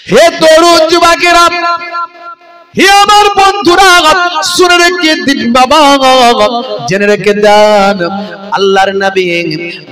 হে তরুণ যুবকেরা, হে আমার বন্ধুরা, শুনে রেখে দিন বাবা, জেনে রেখে দেন, আল্লাহর নবী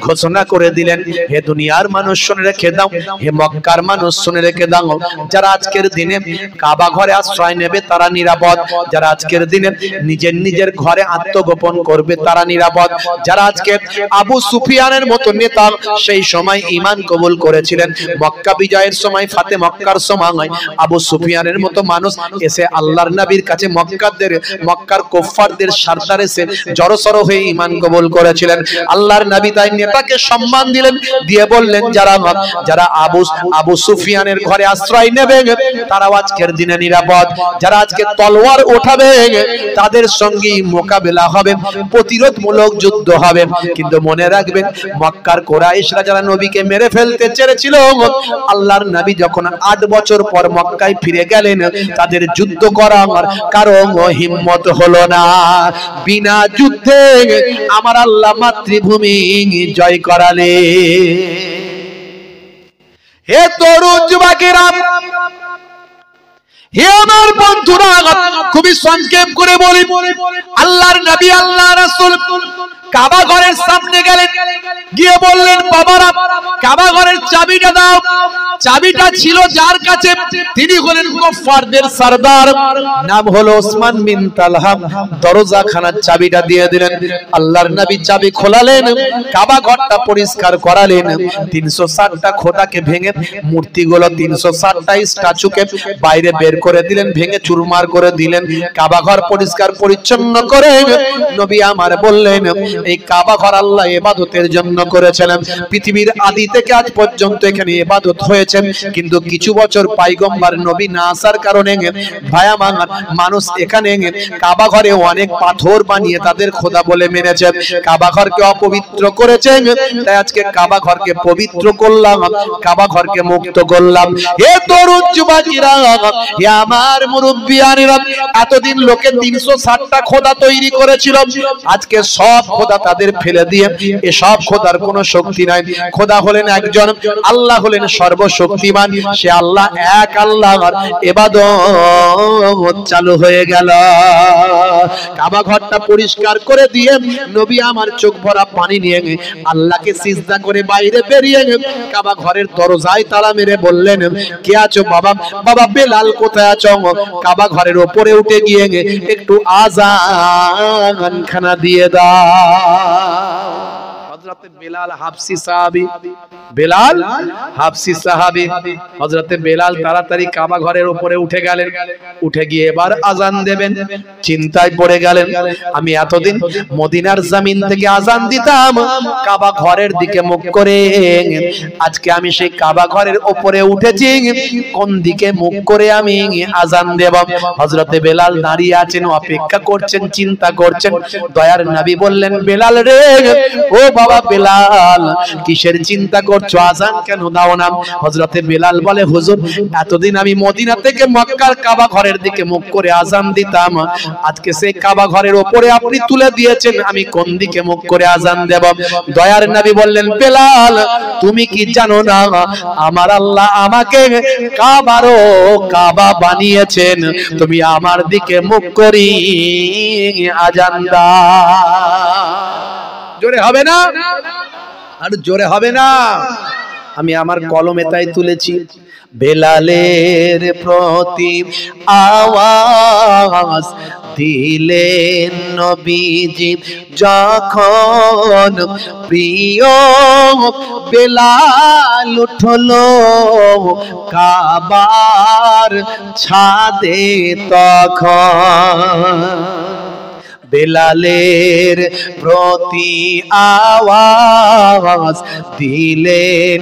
ঘোষণা করে দিলেন, হে দুনিয়ার মানুষ শুনে রেখে দাও, হে মক্কার মানুষ শুনে রেখে দাও, যারা আজকের দিনে কাবা ঘরে আশ্রয় নেবে তারা নিরাপদ, যারা আজকের দিনে নিজের নিজের ঘরে আত্মগোপন করবে তারা নিরাপদ, যারা আজকে আবু সুফিয়ানের মতো নেতা সেই সময় ঈমান কবুল করেছিলেন, মক্কা বিজয়ের সময়, ফাতে মক্কার সময় আবু সুফিয়ানের মতো মানুষ এসে আল্লাহর নবীর কাছে মক্কার কুফফারদের সরদার এসে জড়সড় হয়ে ঈমান কবুল করেছিলেন। আল্লাহর নবী তাই নেতাকে সম্মান দিলেন, দিয়ে বললেন যারা আবু সুফিয়ানের ঘরে আশ্রয় নেবে তারাও আজকের দিনে নিরাপদ, যারা আজকে তলোয়ার ওঠাবে তাদের সঙ্গে মোকাবেলা হবে, প্রতিরোধমূলক যুদ্ধ হবে। কিন্তু মনে রাখবেন, মক্কার কুরাইশরা যারা নবীকে মেরে ফেলতে চেয়েছিল, আল্লাহর নবী যখন 8 বছর পর মক্কায় ফিরে গেলেন, তাদের যুদ্ধ করার কারো হিম্মত হলো না। বিনা যুদ্ধে আমার আল্লাহ মাতৃভূমি জয় করালে। হে তরুণ যুবকেরা, হে আমার বন্ধুরা, খুবই সংক্ষেপ করে বলি, আল্লাহর নবী, আল্লাহ রাসূল কাবা ঘরের সামনে গেলেন, গিয়ে বললেন, বাবারা কাবা ঘরের চাবিটা দাও। চাবিটা ছিল যার কাছে, তিনি হলেন কুফফারদের সরদার, নাম হলো ওসমান বিন তালহা। দরজা খানার চাবিটা দিয়ে দিলেন, আল্লাহর নবী চাবি খোলালেন, কাবা ঘরটা পরিষ্কার করালেন, 360টা খোদাকে ভেঙে মূর্তিগুলো 360টা স্ট্যাচুকে বাইরে বের করে দিলেন, ভেঙে চুরমার করে দিলেন, কাবা ঘর পরিষ্কার পরিচ্ছন্ন করে নবী আমার বললেন, এই কাবা ঘর আল্লাহ ইবাদতের জন্য করেছেন, পৃথিবীর আদি থেকে আজ পর্যন্ত এখানে ইবাদত হয়েছে, কিন্তু কিছু বছর পয়গম্বর নবী না আসার কারণে ভায়া মানুষ এখানে কাবা ঘরে অনেক পাথর বানিয়ে তাদের খোদা বলে মেনেছে, কাবা ঘরকে অপবিত্র করেছে। তাই আজকে কাবা ঘরকে পবিত্র করলাম, কাবা ঘরকে মুক্ত করলাম। হে তরুণ যুবকেরা, হে আমার মুরব্বিয়ানেরা, এতদিন লোকে 360টা খোদা তৈরি করেছিল, আজকে সব খোদা তাদের ফেলে দিয়ে এসব খোদার কোনো শক্তি নাই। খোদা হলেন একজন, আল্লাহ হলেন সর্বশক্তিমান, সে আল্লাহ এক, আল্লাহর ইবাদত চালু হয়ে গেল। কাবা ঘরটা পরিষ্কার করে দিয়ে নবী আমার চোখ ভরা পানি নিয়ে আল্লাহকে সিজদা করে বাইরে বেরিয়ে কাবা ঘরের দরজায় তালা মেরে বললেন, কে আছো বাবা? বাবা বেলাল কোথায় আছো? কাবা ঘরের উপরে উঠে গিয়ে একটু আযান খানা দিয়ে দাও। হযরত বেলাল হাবশী সাহাবী, বেলাল হাবশী সাহাবী, হযরত বেলাল তাড়াতাড়ি কাবা ঘরের উপরে উঠে গেলেন, উঠে গিয়ে এবার আযান দেবেন, চিন্তায় পড়ে গেলেন, আমি এতদিন মদিনার জমিন থেকে আযান দিতাম কাবা ঘরের দিকে মুখ করে, আজকে আমি সেই কাবা ঘরের উপরে উঠেছি, কোন দিকে মুখ করে আমি আযান দেব? হযরত বেলাল দাঁড়িয়ে আছেন, অপেক্ষা করছেন, চিন্তা করছেন। দয়ার নবী বললেন, বেলাল রে, ও বাবা বেলাল, কিসের চিন্তা করছো? আযান কেন দাও না? হযরত বেলাল বলে, হুজুর এতদিন আমি মদিনা থেকে মক্কার কাবা ঘরের দিকে মুখ করে আযান দিতাম, আজকে সেই কাবা ঘরের উপরে আপনি তুলে দিয়েছেন, আমি কোন দিকে মুখ করে আযান দেব? দয়ার নবী বললেন, বেলাল তুমি কি জানো না, আমার আল্লাহ আমাকে কাবারও কাবা বানিয়েছেন, তুমি আমার দিকে মুখ করি আযান দাও। জোরে হবে না? আর জোরে হবে না? আমি আমার কলমে তাই তুলেছি, বেলালের প্রতি আওয়াজ দিলেন নবীজি যখন, প্রিয় বেলাল উঠলো কাবার ছাদে তখন। বেলালের প্রতি আওয়াজ দিলেন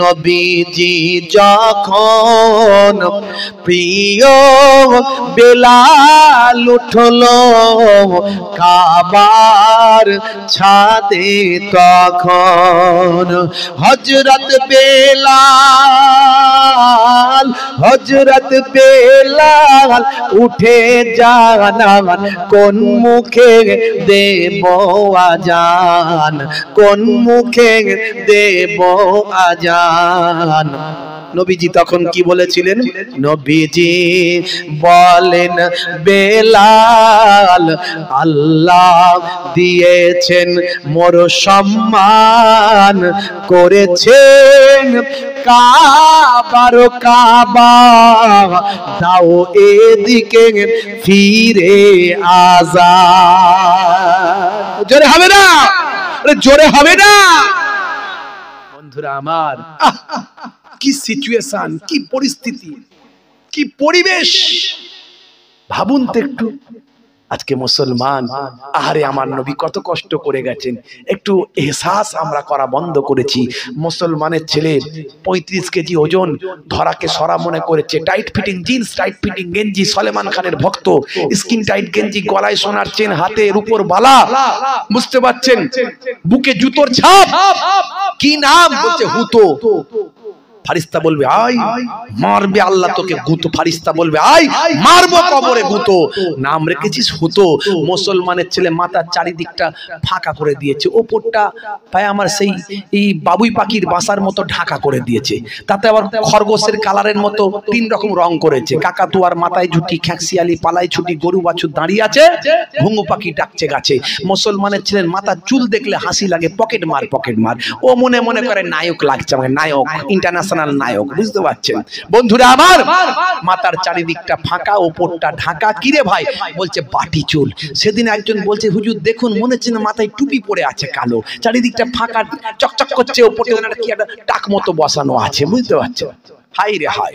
নবীজি যখন, প্রিয় বেলাল উঠলো কাবার ছাদে তখন। হযরত বেলাল হযরত বেলাল উঠে জানা কোন মুখে দেব আজান, কোন মুখে দেব আজান। নবীজি তখন কি বলেছিলেন? নবীজি বলেন বেলাল আল্লাহ দিয়েছেন মোর সম্মান, করেছেন কাবার কাবা, দাও এদিকে ফিরে আজান। জোরে হবে না? জোরে হবে না? বন্ধুরা আমার, কি সিচুয়েশন, কি পরিস্থিতি, কি পরিবেশ ভাবুন তো একটু। আজকে মুসলমান, আহারে আমার নবী কত কষ্ট করে গেছেন, একটু এহসাস আমরা করা বন্ধ করেছি। মুসলমানের ছেলে 35 কেজি ওজন, ধরাকে সরা মনে করেছে, tight fitting jeans, tight fitting গেঞ্জি, সলেমান খানের ভক্ত, স্কিন টাইট গেঞ্জি, গলায় সোনার চেন, হাতে রূপোর বালা, বুঝতে পারছেন, বুকে জুতোর ছাপ, কি নাম বলছে? হুতো। ফারিস্তা বলবে আই মারবে আল্লাহ তোকে গুতো, ফারিস্তা বলবে আই মারবো কবরে গুতো। নাম রেখেছিস হুতো। মুসলমানের ছেলে মাথার চারিদিকটা ফাঁকা করে দিয়েছে, ওপরটা ভাই আমার সেই এই বাবুই পাখির বাসার মতো ঢাকা করে দিয়েছে, তাতে আবার খরগোশের কালারের মতো 3 রকম রং করেছে। কাকাতুয়ার মাথায় ঝুটি, খ্যাঁকশিয়ালি পালায় ছুটি, গরু বাছুর দাঁড়িয়ে আছে, ঘুঙু পাখি ডাকছে গাছে। মুসলমানের ছেলের মাথার চুল দেখলে হাসি লাগে, পকেট মার পকেট মার। ও মনে মনে করে নায়ক লাগছে আমাকে, নায়ক, ইন্টারন্যাশনাল নায়ক, বুঝতে পারছেন বন্ধুরা আমার। মাথার চারিদিকটা ফাঁকা, ওপরটা ঢাকা। কিরে ভাই? বলছে বাটি চুল। সেদিন একজন বলছে হুজুর দেখুন মনে হচ্ছে না মাথায় টুপি পরে আছে কালো, চারিদিকটা ফাঁকা চকচক করছে, ওপরে কি একটা টাক মতো বসানো আছে, বুঝতে পারছেন? হাই রে হাই,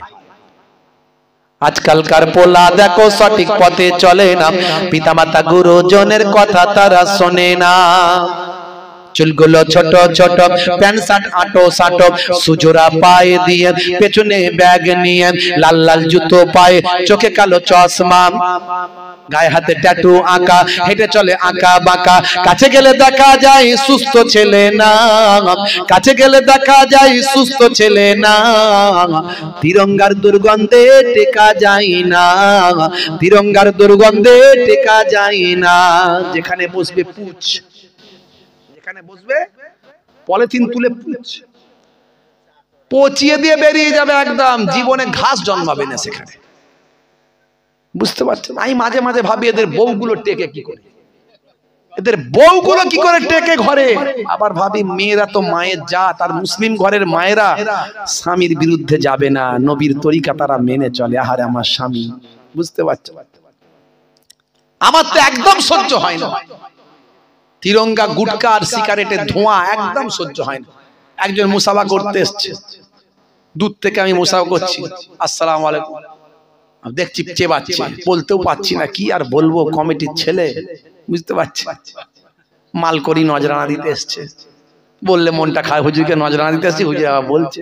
আজকালকার পোলা দেখো সঠিক পথে চলে না, পিতামাতা গুরুজনের কথা তারা শোনে না। চুলগুলো ছোট ছোট, প্যান্ট শার্ট আটো সাটো, সুজোরা পায়ে দিয়ে, পেছনে ব্যাগ নিয়ে, লাল লাল জুতো পায়ে, চোখে কালো চশমা, গায়ে হাতে ট্যাটু আঁকা, হেঁটে চলে আঁকা বাঁকা। কাছে গেলে দেখা যায় সুস্থ ছেলে না, কাছে গেলে দেখা যায় সুস্থ ছেলে না। তিরঙ্গার দুর্গন্ধে টেকা যায় না, তিরঙ্গার দুর্গন্ধে টেকা যায় না। যেখানে বসবে পুছ, যেখানে বসবে পলিথিন তুলে পুছ পচিয়ে দিয়ে বেরিয়ে যাবে, একদম জীবনে ঘাস জন্মাবে না সেখানে, বুঝতে পারছেন? আমি মাঝে মাঝে ভাবি এদের বউগুলো টেকে কি করে, এদের বউগুলো কি করে টেকে ঘরে। আবার ভাবি মেয়েরা তো মায়ের জাত, আর মুসলিম ঘরের মায়েরা স্বামীর বিরুদ্ধে যাবে না, নবীর তরিকা তারা মেনে চলে। আহারে আমার স্বামী, বুঝতে পারছেন? আমার তো একদম সহ্য হয় না তিরঙ্গা, গুটকা আর সিগারেটের ধোঁয়া, একদম সহ্য হয় না। একজন মুসাফা করতে এসছে, দূর থেকে আমি মুসাফা করছি, আসসালামু আলাইকুম, দেখছি চেবাচ্ছি, বলতেও পাচ্ছি না, কি আর বলবো, কমিটির ছেলে, বুঝতে পারছি। মাল করি নজরানা দিতে এসছে, বললে মনটা খায়, হুজুরকে নজরানা দিতে এসছি, হুজুর আবার বলছে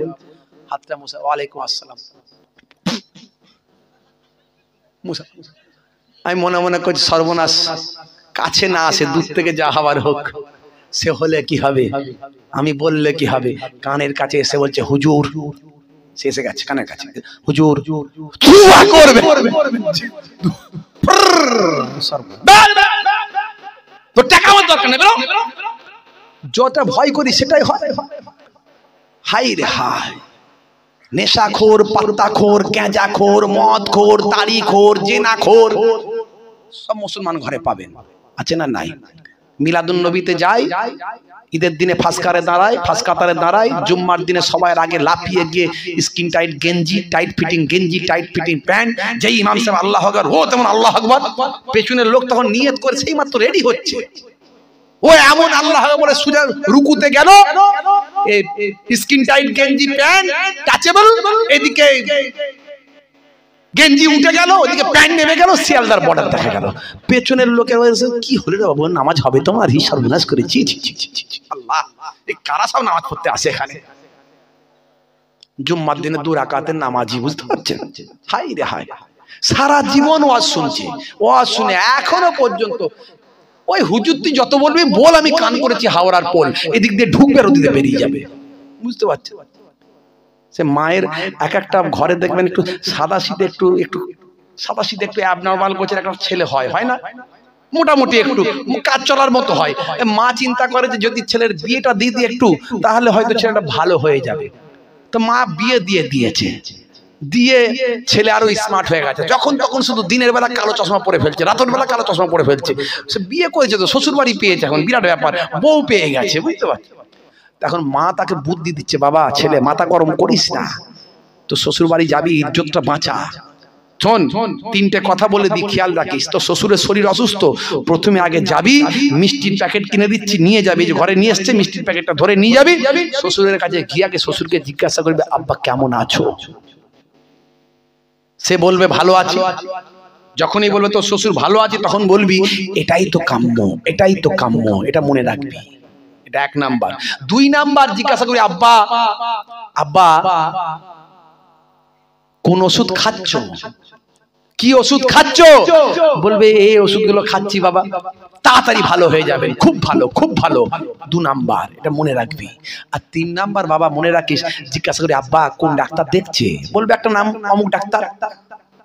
হাতটা মুসা, ওয়ালাইকুম আসসালাম। আমি মনে মনে করছি সর্বনাশ, কাছে না আসে, দূর থেকে যা হবার হোক, সে হলে কি হবে, আমি বললে কি হবে। কানের কাছে এসে বলছে হুজুর, সে এসে গেছে কানের কাছে, হুজুর করবে তো টাকা আমার দরকার নেই, যটা ভয় করি সেটাই হয়। হাই রে হাই, নেশাখোর, পাত্তাখোর, গাঁজাখোর, মদখোর, তাড়িখোর, জেনাখোর সব মুসলমান ঘরে পাবেন, আছে না নাই? মিলাদুন নবীতে যাই, ঈদের দিনে ফাঁসকারে দাঁড়ায়, ফাঁসকাতারে দাঁড়ায়, জুম্মার দিনে সবাই আগে লাফিয়ে গিয়ে স্কিন টাইট গেঞ্জি, টাইট ফিটিং গেঞ্জি, টাইট ফিটিং প্যান্ট, যেই ইমাম সাহেব আল্লাহু আকবার, ও তেমন আল্লাহু আকবার, পেছনের লোক তখন নিয়ত করে সেই মাত্র রেডি হচ্ছে, ও এমন আল্লাহ বলে সুজা রুকুতে গেল, স্কিন টাইট গেঞ্জি প্যান্ট টাচেবল, এদিকে গেঞ্জি উঠে গেল, ওদিকে প্যান্ট নেমে গেল, শিয়ালদার বর্ডার দেখা গেল। পেছনের লোকের কি হলো রে বাবু, নামাজ হবে তোমার, হি সর্বনাশ করেছি, আল্লাহ এই কারা সব নামাজ পড়তে আসে এখানে, জুম্মার দিনে 2 রাকাতের নামাজি, বুঝতে পারছেন? হাই রে হাই, সারা জীবন ওয়াজ শুনছে, ওয়াজ শুনে এখনো পর্যন্ত ওই হুজুর তুই যত বলবি বল, আমি কান করেছি হাওড়ার পোল, এদিক দিয়ে ঢুকবে আর ওদিকে বেরিয়ে যাবে, বুঝতে পারছেন? সে মায়ের এক একটা ঘরে দেখবেন একটু সাদা শীতে একটু সাদা শীতে একটু অ্যাবনর্মাল গোছের একটা ছেলে হয় না, মোটামুটি একটু কাজ চলার মতো হয়। মা চিন্তা করে যে যদি ছেলের বিয়েটা দিয়ে দিই একটু, তাহলে হয়তো ছেলেটা ভালো হয়ে যাবে। তো মা বিয়ে দিয়েছে, দিয়ে ছেলে আরো স্মার্ট হয়ে গেছে। যখন তখন শুধু দিনের বেলা কালো চশমা পরে ফেলছে, রাতের বেলা কালো চশমা পরে ফেলছে। সে বিয়ে করেছে তো শ্বশুর বাড়ি পেয়েছে, এখন বিরাট ব্যাপার, বউ পেয়ে গেছে, বুঝতে পারছো। এখন মা তাকে বুদ্ধি দিচ্ছে, বাবা ছেলে মাথা গরম করিস না, তো শ্বশুর বাড়ি যাবি, ইজ্জতটা বাঁচা। শোন, তিনটে কথা বলে দি, খেয়াল রাখিস। তো শ্বশুরের শরীর অসুস্থ, প্রথমে আগে যাবি, মিষ্টির প্যাকেট কিনে দিচ্ছি, নিয়ে যাবি। যে ঘরে নিয়ে এসছে মিষ্টির প্যাকেটটা ধরে নিয়ে যাবি, শ্বশুরের কাছে গিয়ে আগে শ্বশুরকে জিজ্ঞাসা করবে, আব্বা কেমন আছো? সে বলবে ভালো আছি। যখনই বলবে তো শ্বশুর ভালো আছে, তখন বলবি এটাই তো কাম্য, এটাই তো কাম্য, এটা মনে রাখবি। এটা 1 নাম্বার। 2 নাম্বার জিজ্ঞাসা করি, আব্বা কোন ওষুধ খাচ্ছ? কি ওষুধ খাচ্ছ? বলবে এই ওষুধগুলো খাচ্ছি বাবা, তাড়াতাড়ি ভালো হয়ে যাবেন, খুব ভালো খুব ভালো। 2 নাম্বার, এটা মনে রাখবি। আর 3 নাম্বার বাবা মনে রাখিস, জিজ্ঞাসা করি আব্বা কোন ডাক্তার দেখছে? বলবে একটা নাম অমুক ডাক্তার।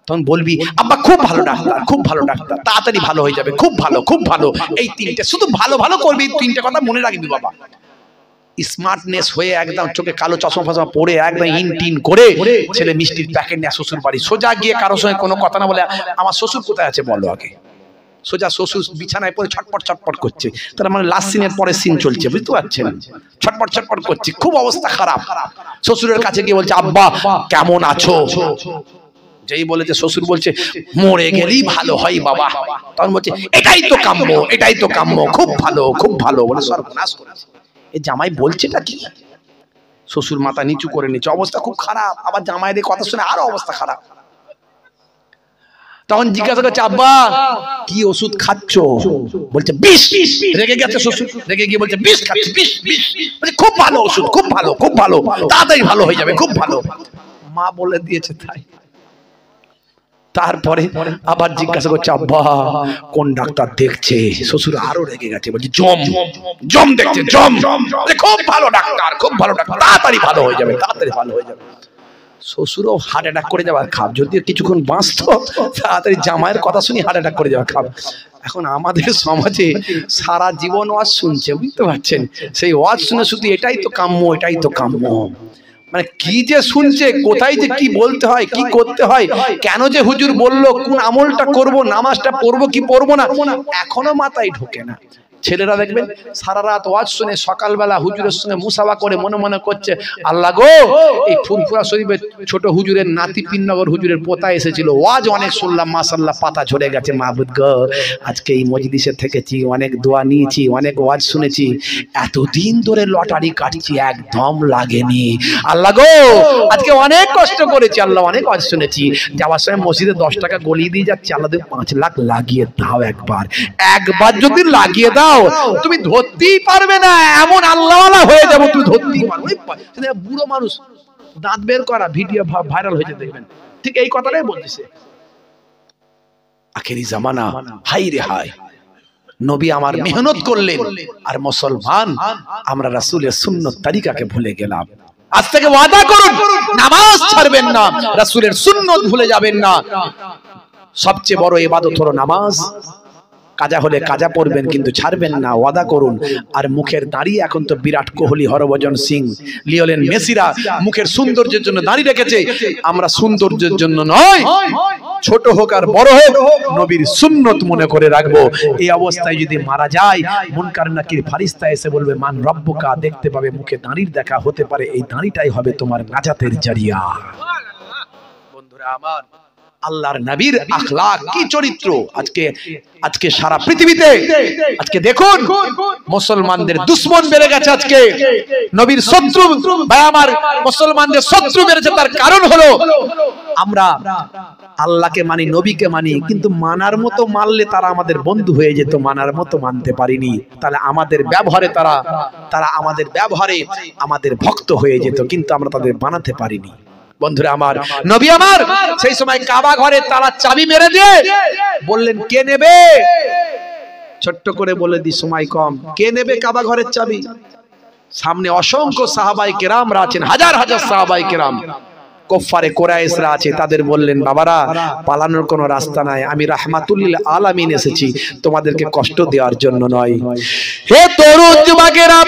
তখন বলবি আব্বা খুব ভালো ডাক্তার, খুব ভালো ডাক্তার, তাড়াতাড়ি ভালো হয়ে যাবে, খুব ভালো খুব ভালো। এই 3টে শুধু ভালো ভালো করবি, 3টে কথা মনে রাখবি বাবা। স্মার্টনেস হয়ে একদম চোখে কালো চশমা ফশমা পরে একদম ইনটিন করে ছেলে মিষ্টির প্যাকেট নিয়ে শ্বশুর বাড়ি সোজা গিয়ে কারোর সঙ্গে কোনো কথা না বলে, আমার শ্বশুর কোথায় আছে বলো আগে। সোজা শ্বশুর বিছানায় পড়ে ছটপট করছে, তার মানে লাস্ট সিনের পরে সিন চলছে, বুঝতে পারছেন? ছটপট করছে, খুব অবস্থা খারাপ। শ্বশুরের কাছে গিয়ে বলছে আব্বা কেমন আছো? যেই বলেছে শ্বশুর বলছে মরে গেলেই ভালো হয় বাবা। তখন বলছে এটাই তো কাম্য, এটাই তো কাম্য, খুব ভালো খুব ভালো বলে সর্বনাশ করেছে। এই জামাই বলছেটা কি? শ্বশুর মাথা নিচু করে নিচ্ছে, অবস্থা খুব খারাপ। আবার জামাইদের কথা শুনে আরো অবস্থা খারাপ। তখন জিজ্ঞাসা করছে আব্বা কি ওষুধ খাচ্ছ? বলছে বিষ। রেগে গেছে শ্বশুর, রেগে গিয়ে বলছে বিষ খাচ্ছি, বিষ। বলছে খুব ভালো ওষুধ, খুব ভালো খুব ভালো, তাড়াতাড়ি ভালো হয়ে যাবে, খুব ভালো। মা বলে দিয়েছে তাই। তারপরে আবার জিজ্ঞাসা করছে আব্বা কোন ডাক্তার দেখছে? শ্বশুর আরো রেগে গেছে, বলছে জম দেখছে, জম। খুব ভালো ডাক্তার, খুব ভালো ডাক্তার, তাড়াতাড়ি ভালো হয়ে যাবে, তাড়াতাড়ি ভালো হয়ে যাবে। শ্বশুরও হার্ট অ্যাটাক করে যাওয়ার খাপ, যদিও কিছুক্ষণ বাঁচতো, তাড়াতাড়ি জামাইয়ের কথা শুনি হার্ট অ্যাটাক করে যাওয়ার খাপ। এখন আমাদের সমাজে সারা জীবন ওয়াজ শুনছে, বুঝতে পারছেন? সেই ওয়াজ শুনে শুধু এটাই তো কাম্য, এটাই তো কাম্য, মানে কি যে শুনছে, কোথায় যে কি বলতে হয়, কি করতে হয়, কেন যে হুজুর বললো, কোন আমলটা করব, নামাজটা পড়বো কি পড়বো না, এখনো মাথায় ঢোকে না। ছেলেরা দেখবেন সারা রাত ওয়াজ শুনে সকালবেলা হুজুরের সঙ্গে মুসাফা করে মনে মনে করছে আল্লাহ গো, এই ফুরফুরা শরীফের ছোট হুজুরের নাতি পিননগর হুজুরের পোতা এসেছিল, ওয়াজ অনেক শুনলাম, মাশাআল্লাহ পাতা ঝরে গেছে, মাহবুব গো আজকে এই মজলিসে থেকেছি, অনেক দোয়া নিয়েছি, অনেক ওয়াজ শুনেছি, এতদিন ধরে লটারি কাটছি, একদম লাগেনি। আল্লাহ গো আজকে অনেক কষ্ট করেছি, আল্লাহ অনেক ওয়াজ শুনেছি, যাওয়ার সময় মসজিদে 10 টাকা গলিয়ে দিয়ে যাচ্ছি, আল্লাহ 5 লাখ লাগিয়ে দাও একবার যদি লাগিয়ে দাও তুমি ধরতেই পারবে না, এমন আল্লাহওয়ালা হয়ে যাবো, তুমি ধরতেই পারবে। বুড়ো মানুষ দাঁত বের করা ভিডিও ভাইরাল হয়েছে দেখবেন, ঠিক এই কথাটাই বলছে। আখেরি জামানা, হাই রে হাই, নবী আমার মেহনত করলেন, আর মুসলমান আমরা রাসূলের সুন্নত তরিকাকে ভুলে গেলাম। আজ থেকে ওয়াদা করুন নামাজ ছাড়বেন না, রাসূলের সুন্নত ভুলে যাবেন না। সবচেয়ে বড় ইবাদত হলো নামাজ। কাজা হলে কাজা পড়বেন, কিন্তু ছাড়বেন না, ওয়াদা করুন। আর মুখের দাড়ি, এখন তো বিরাট কোহলি, হরভজন সিং, লিওনেল মেসিরা মুখের সৌন্দর্যের জন্য দাড়ি রেখেছে, আমরা সৌন্দর্যের জন্য নয়, ছোট হোক আর বড় হোক নবীর সুন্নত মনে করে রাখবো। এই অবস্থায় যদি মারা যায়, মুনকার নাকির ফারিস্তা এসে বলবে মান রব্বুকা, দেখতে পাবে মুখে দাড়ির দেখা, হতে পারে এই দাড়িটাই হবে তোমার নাজাতের জারিয়া। বন্ধুরা আমার, আল্লাহর নবীর আখলাক কি চরিত্র, আজকে সারা পৃথিবীতে আজকে দেখুন মুসলমানদের দুশমন বেড়ে গেছে, আজকে নবীর শত্রু, ভাই আমার মুসলমানদের শত্রু বেড়েছে। তার কারণ হলো আমরা আল্লাহকে মানি, নবীকে মানি, কিন্তু মানার মতো মানলে তারা আমাদের বন্ধু হয়ে যেত, মানার মতো মানতে পারিনি, তাহলে আমাদের ব্যবহারে তারা আমাদের ব্যবহারে আমাদের ভক্ত হয়ে যেত, কিন্তু আমরা তাদের বানাতে পারিনি। বন্ধুরা আমার, নবী আমার সেই সময় কাবা ঘরে তালা চাবি মেরে দিয়ে বললেন কে নেবে? ছোট্ট করে বলে দি, সময় কম, কে নেবে কাবা ঘরের চাবি? সামনে অসংখ্য সাহাবায়ে কেরামরা আছেন, হাজার হাজার সাহাবায়ে কেরাম, কুফারে কুরাইশরা আছে। তাদের বললেন, বাবারা পালানোর কোনো রাস্তা নাই, আমি রাহমাতুল লিল আলামিন এসেছি, তোমাদেরকে কষ্ট দেওয়ার জন্য নয়। হে তরুণ যুবকেরা,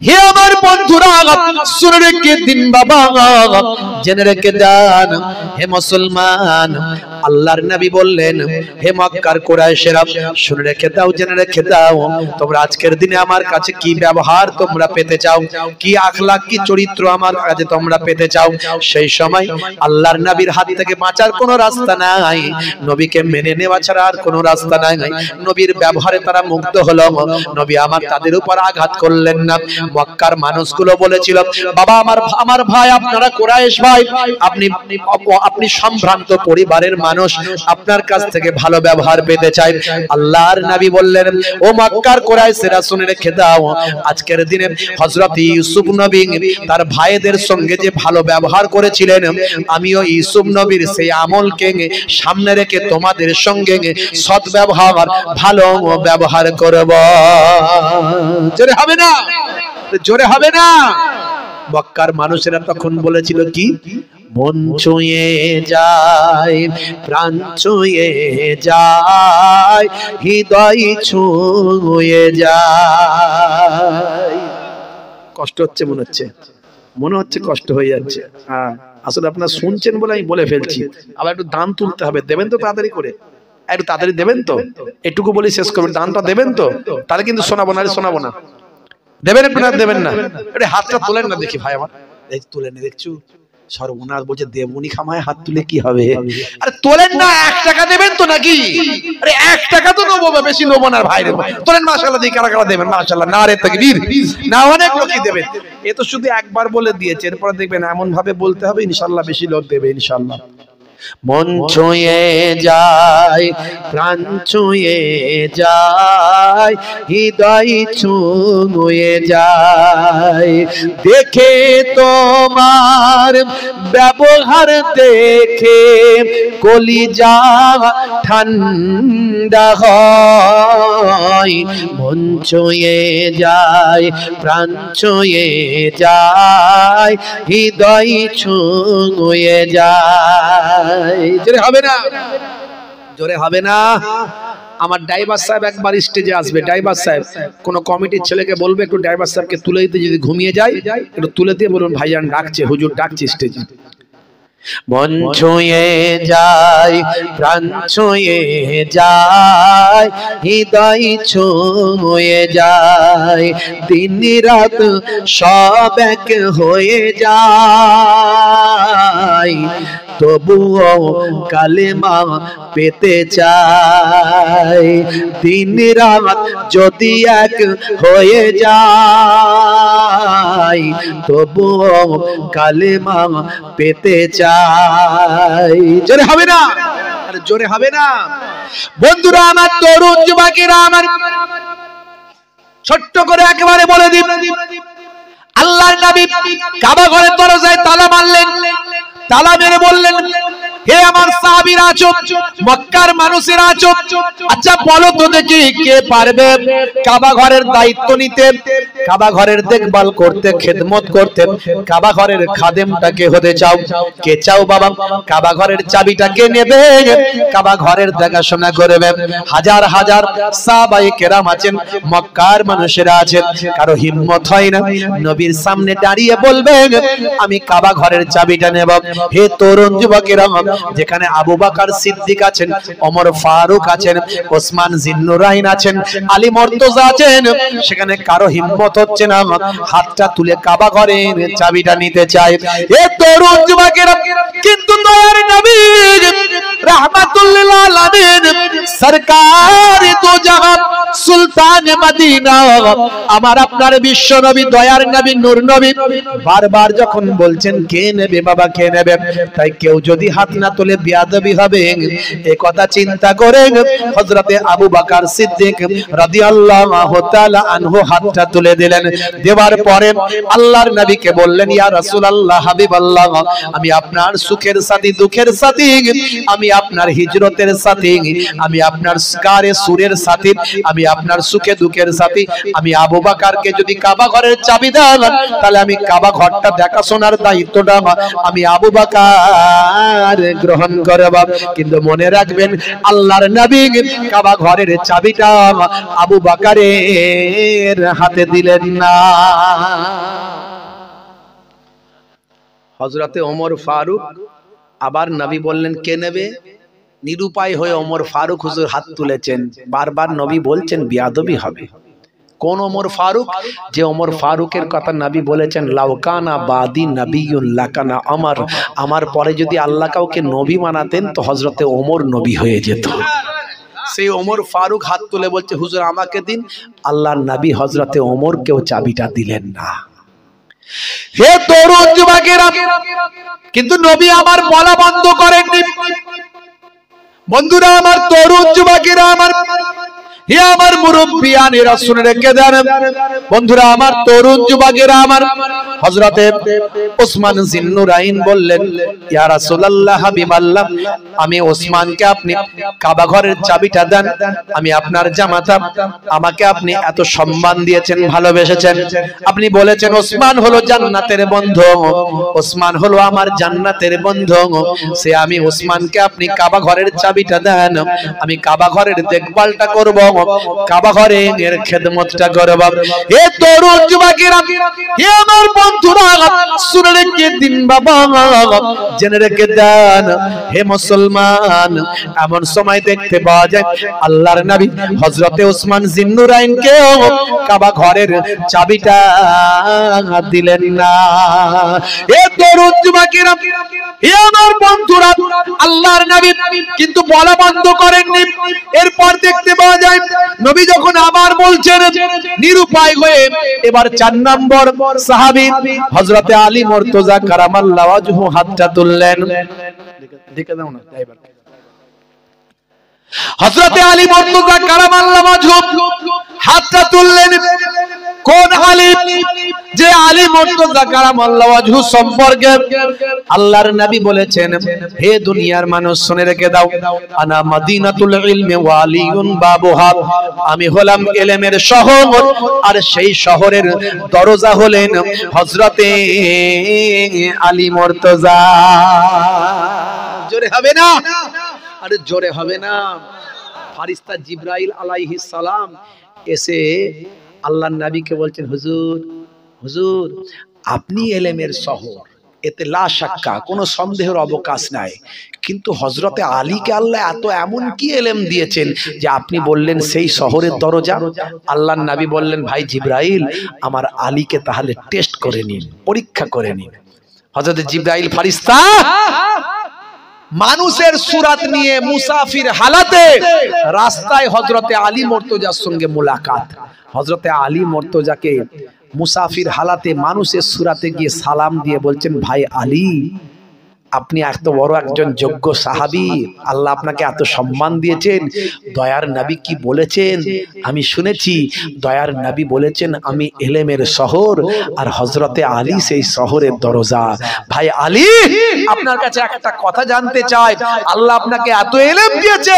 হে আমার বন্ধুরা, শুনে রেখে দিন বাবা, জেনে রেখে দেন হে মুসলমান, আল্লাহর নবী বললেন, হে মক্কার কুরাইশেরা শুনে রেখে দাও, জেনে রেখে দাও, তোমরা আজকের দিনে আমার কাছে কি ব্যবহার তোমরা পেতে চাও, কি আখলাক কি চরিত্র আমার কাছে তোমরা পেতে চাও, সেই সময় আল্লাহর নবীর হাত থেকে বাঁচার কোনো রাস্তা নাই, নবীকে মেনে নেওয়া ছাড়া আর কোনো রাস্তা নাই। নবীর ব্যবহারে তারা মুগ্ধ হলো, নবী আমার তাদের উপর আঘাত করলেন না। মক্কার মানুষগুলো বলেছিল, বাবা আমার ভাই, আপনারা কুরাইশ ভাই, আপনি সম্ভ্রান্ত পরিবারের মানুষ, আপনার কাছ থেকে ভালো ব্যবহার পেতে চাই। আল্লাহর নবী বললেন, ও মক্কার কুরাইশরা শুনে রেখে দাও, আজকের দিনে হযরত ইউসুফ নবী তার ভাইদের সঙ্গে যে ভালো ব্যবহার করেছিলেন, আমিও ইউসুফ নবীর সেই আমলকে সামনে রেখে তোমাদের সঙ্গে সৎ ব্যবহার, ভালো ব্যবহার করব। জোরে হবে না, জোরে হবে না। মক্কার মানুষেরা তখন বলেছিল কি, মন ছুঁয়ে যায়, প্রাণ ছুঁয়ে যায়, হৃদয় ছুঁয়ে যায়। কষ্ট হচ্ছে মনে হচ্ছে কষ্ট হয়ে যাচ্ছে। আসলে আপনারা শুনছেন বলে আমি বলে ফেলছি, আবার একটু দান তুলতে হবে, দেবেন তো তাড়াতাড়ি করে, একটু তাড়াতাড়ি দেবেন তো, এটুকু বলে শেষ করবেন, দানটা দেবেন তো, তাহলে কিন্তু শোনাবো না, শোনাবো না। দেবেন একটু না দেবেন না, এটা হাতটা তোলেন না দেখি ভাই আমার, এই তুলেন, দেখছো সর্বনাশ বলছে দেবুনি খামায় হাত তুলে কি হবে, আরে তোলেন না, 1 টাকা দেবেন তো নাকি, আরে 1 টাকা তো নেবো, বেশি নেবো না ভাই, তোলেন মাশাআল্লাহ, দিয়ে কারা কারা দেবেন মাশাআল্লাহ, নারে তাকবীর, না অনেক লোকই দেবেন, এ তো শুধু একবার বলে দিয়েছে, এরপরে দেখবেন এমন ভাবে বলতে হবে ইনশাআল্লাহ বেশি লোক দেবে ইনশাআল্লাহ। মন ছুঁয়ে যায়, প্রাণ ছুঁয়ে যায়, হৃদয় ছুঁয়ে যায়, দেখে তোমার ব্যবহার দেখে কলিজা ঠান্ডা হয়, মন ছুঁয়ে যায়, প্রাণ ছুঁয়ে যায়, হৃদয় ছুঁয়ে যায়। জোরে হবে না, জোরে হবে না। আমার ড্রাইভার সাহেব একবার স্টেজে আসবে, ড্রাইভার সাহেব কোন কমিটির ছেলেকে বলবে একটু ড্রাইভার সাহেবকে তুলে দিতে, যদি ঘুমিয়ে যায় একটু তুলে দিয়ে বলুন ভাইজান ডাকছে, হুজুর ডাকছে স্টেজে। মন ছুঁয়ে যায়, প্রাণ ছুঁয়ে যায়, হৃদয় ছুঁয়ে যায়, দিন রাত সব এক হয়ে যায়, তবুও কালেমা পেতে চাই, দিন রাত যদি এক হয়ে যায়, তবুও কালেমা পেতে চাই। জোরে হবে না, আরে জোরে হবে না। বন্ধুরা আমার, তরুণ যুবকেরা আমার, ছোট্ট করে একেবারে বলে দিন, আল্লাহর নবী কাবা ঘরের দরজায় তালা মারলেন, তালা মেরে বললেন, হে আমার সাহাবীরা আছো, মক্কার মানুষেরা আছো, আচ্ছা বলো তো দেখি কে পারবে কাবা ঘরের দায়িত্ব নিতে, কাবা ঘরের দেখভাল করতে, খেদমত করতে, কাবা ঘরের খাদেমটাকে হতে চাও, কে চাও বাবা? কাবা ঘরের চাবিটা কে নেবে, কাবা ঘরের দেখাশোনা করবে? হাজার হাজার সাহাবায়ে কেরাম আছেন, মক্কার মানুষেরা আছেন, কারো হিম্মত হয় না নবীর সামনে দাঁড়িয়ে বলবে আমি কাবা ঘরের চাবিটা নেব। হে তরুণ যুবকেরা, যেখানে আবু বকর সিদ্দিক আছেন, ওমর ফারুক আছেন, ওসমান জিন্নুরাইন আছেন, আলী মুর্তজা আছেন, সেখানে কারো হিম্মত হচ্ছে না হাতটা তুলে কাবা ঘরের চাবিটা নিতে চায়। এ তরুণ যুবকেরা, কিন্তু দয়ার নবী রাহমাতুল লিল আলামিন সরকার দো জাহান সুলতান মদিনা, আমার আপনার বিশ্ব নবী, দয়ার নবী, নূর নবী বারবার যখন বলছেন কে নেবে বাবা, কে নেবে, তাই কেউ যদি হাত না তোলে বেয়াদবি হবে, এই কথা চিন্তা করে হযরতে আবু বকর সিদ্দিক রাদিয়াল্লাহু তাআলা আনহু হাতটা তুলে দিলেন। দেওয়ার পরে আল্লাহর নবীকে বললেন, ইয়া রাসূলুল্লাহ, হাবিবাল্লাহ, আমি আপনার সুখের সাথী, দুঃখের সাথী, আমি আপনার হিজরতের সাথী, আমি আপনার স্কারে সুরের সাথী, আমি আপনার সুখে দুঃখের সাথী। আমি আবু বকরকে যদি কাবা ঘরের চাবি দেন তাহলে আমি কাবা ঘরটা দেখাশোনার দায়িত্বটা আমি আবু বকর গ্রহণ করব। কিন্তু মনে রাখবেন আল্লাহর নবী কাবা ঘরের চাবিটা আবু বকরের হাতে দিলেন না। হযরতে ওমর ফারুক, আবার নবী বললেন কে নেবে? নিরুপায় হয়ে ওমর ফারুক হুজুর হাত তুলেছেন। বারবার নবী বলছেন বিয়াদবি হবে। কোন ওমর ফারুক? যে ওমর ফারুকের কথা নবী বলেছেন লাউকানা বাদি নবিয়ুন লাকানা ওমর, আমার পরে যদি আল্লাহ কাউকে নবী বানাতেন তো হযরতে ওমর নবী হয়ে যেত। সেই ওমর ফারুক হাত তুলে বলছে হুজুর আমাকে দিন। আল্লাহর নবী হযরতে ওমরকেও চাবিটা দিলেন না। হে তরুণ যুবকেরা, কিন্তু নবী আমার বলা বন্ধ করেননি। বন্ধুরা আমার, তরুণ যুবকেরা আমার, হে আমার মুরব্বিয়ানেরা শুনে রেখে দেন। বন্ধুরা আমার, তরুণ যুবকেরা আমার, হযরতে ওসমান জিন্নুরাইন বললেন ইয়া রাসূলুল্লাহ হাবিবাল্লাহ, আমি ওসমানকে আপনি কাবা ঘরের চাবিটা দেন। আমি আপনার জামাতা, আমাকে আপনি এত সম্মান দিয়েছেন, ভালোবেসেছেন। আপনি বলেছেন ওসমান হলো জান্নাতের বন্ধু, ওসমান হলো আমার জান্নাতের বন্ধু। সে আমি ওসমানকে আপনি কাবা ঘরের চাবিটা দেন, আমি কাবা ঘরের দেখভালটা করব, কাবা ঘরের খেদমতটা করব। হে তরুণ যুবকেরা, হে আমার বন্ধুরা, শুনে রেখে দিন বাবা, জেনে রেখে দেন। হে মুসলমান, এমন সময় দেখতে পাওয়া যায় আল্লাহর নবী হযরতে ওসমান জিন্নুরাইনকে কাবা ঘরের চাবিটা দিলেন না। হে তরুণ যুবকেরা, হে আমার বন্ধুরা, আল্লাহর নবী কিন্তু বলা বন্ধ করেননি। এরপর দেখতে পাওয়া যায় নবী যখন আবার বলছেন নিরুপায় হয়ে, এবার 4 নম্বর সাহাবী হযরতে আলী মুর্তজা কারামাল্লাহু ওয়াজহু হাতটা তুললেন। দেখে দাও না এবার। হযরতে আলী মুর্তজা কারামাল্লাহু ওয়াজহু হাতটা তুললেন। কোন আলী? যে আলী মুর্তজা কারামাল্লাহু ওয়াজহু সম্পর্কে আল্লাহর নবী বলেছেন হে দুনিয়ার মানুষ শুনে রেখে দাও, আনা মদিনাতুল ইলমি ওয়া আলিয়ুন বাবুহা, আমি হলাম ইলমের শহর আর সেই শহরের দরজা হলেন হযরতে আলী মুর্তজা। জোরে হবে না? আরে জোরে হবে না। ফারিস্তা জিবরাইল আলাইহিস সালাম এসে আল্লাহর নবীকে বলছেন হুজুর, হুজুর আপনি ইলমের শহর, এতে লা শাক্কা, কোনো সন্দেহের অবকাশ নাই। কিন্তু হযরতে আলীকে আল্লাহ এত এমন কি ইলম দিয়েছেন যে আপনি বললেন সেই শহরের দরজা? আল্লাহর নবী বললেন ভাই জিবরাইল, আমার আলীকে তাহলে টেস্ট করে নিন, পরীক্ষা করে নিন। হযরতে জিবরাইল ফারিস্তা মানুষের সুরাত নিয়ে মুসাফির হালাতে রাস্তায় হযরতে আলী মুর্তজার সঙ্গে মুলাকাত। হযরতে আলী মুর্তজাকে মুসাফির হালাতে মানুষের সুরাতে গিয়ে সালাম দিয়ে বলছেন ভাই আলী, আপনি এত বড় একজন যোগ্য সাহাবী, আল্লাহ আপনাকে এত সম্মান দিয়েছেন। দয়ার নবী কি বলেছেন আমি শুনেছি। দয়ার নবী বলেছেন আমি ইলমের শহর আর হযরতে আলী সেই শহরের দরজা। ভাই আলী, আপনার কাছে একটা কথা জানতে চাই, আল্লাহ আপনাকে এত ইলম দিয়েছে,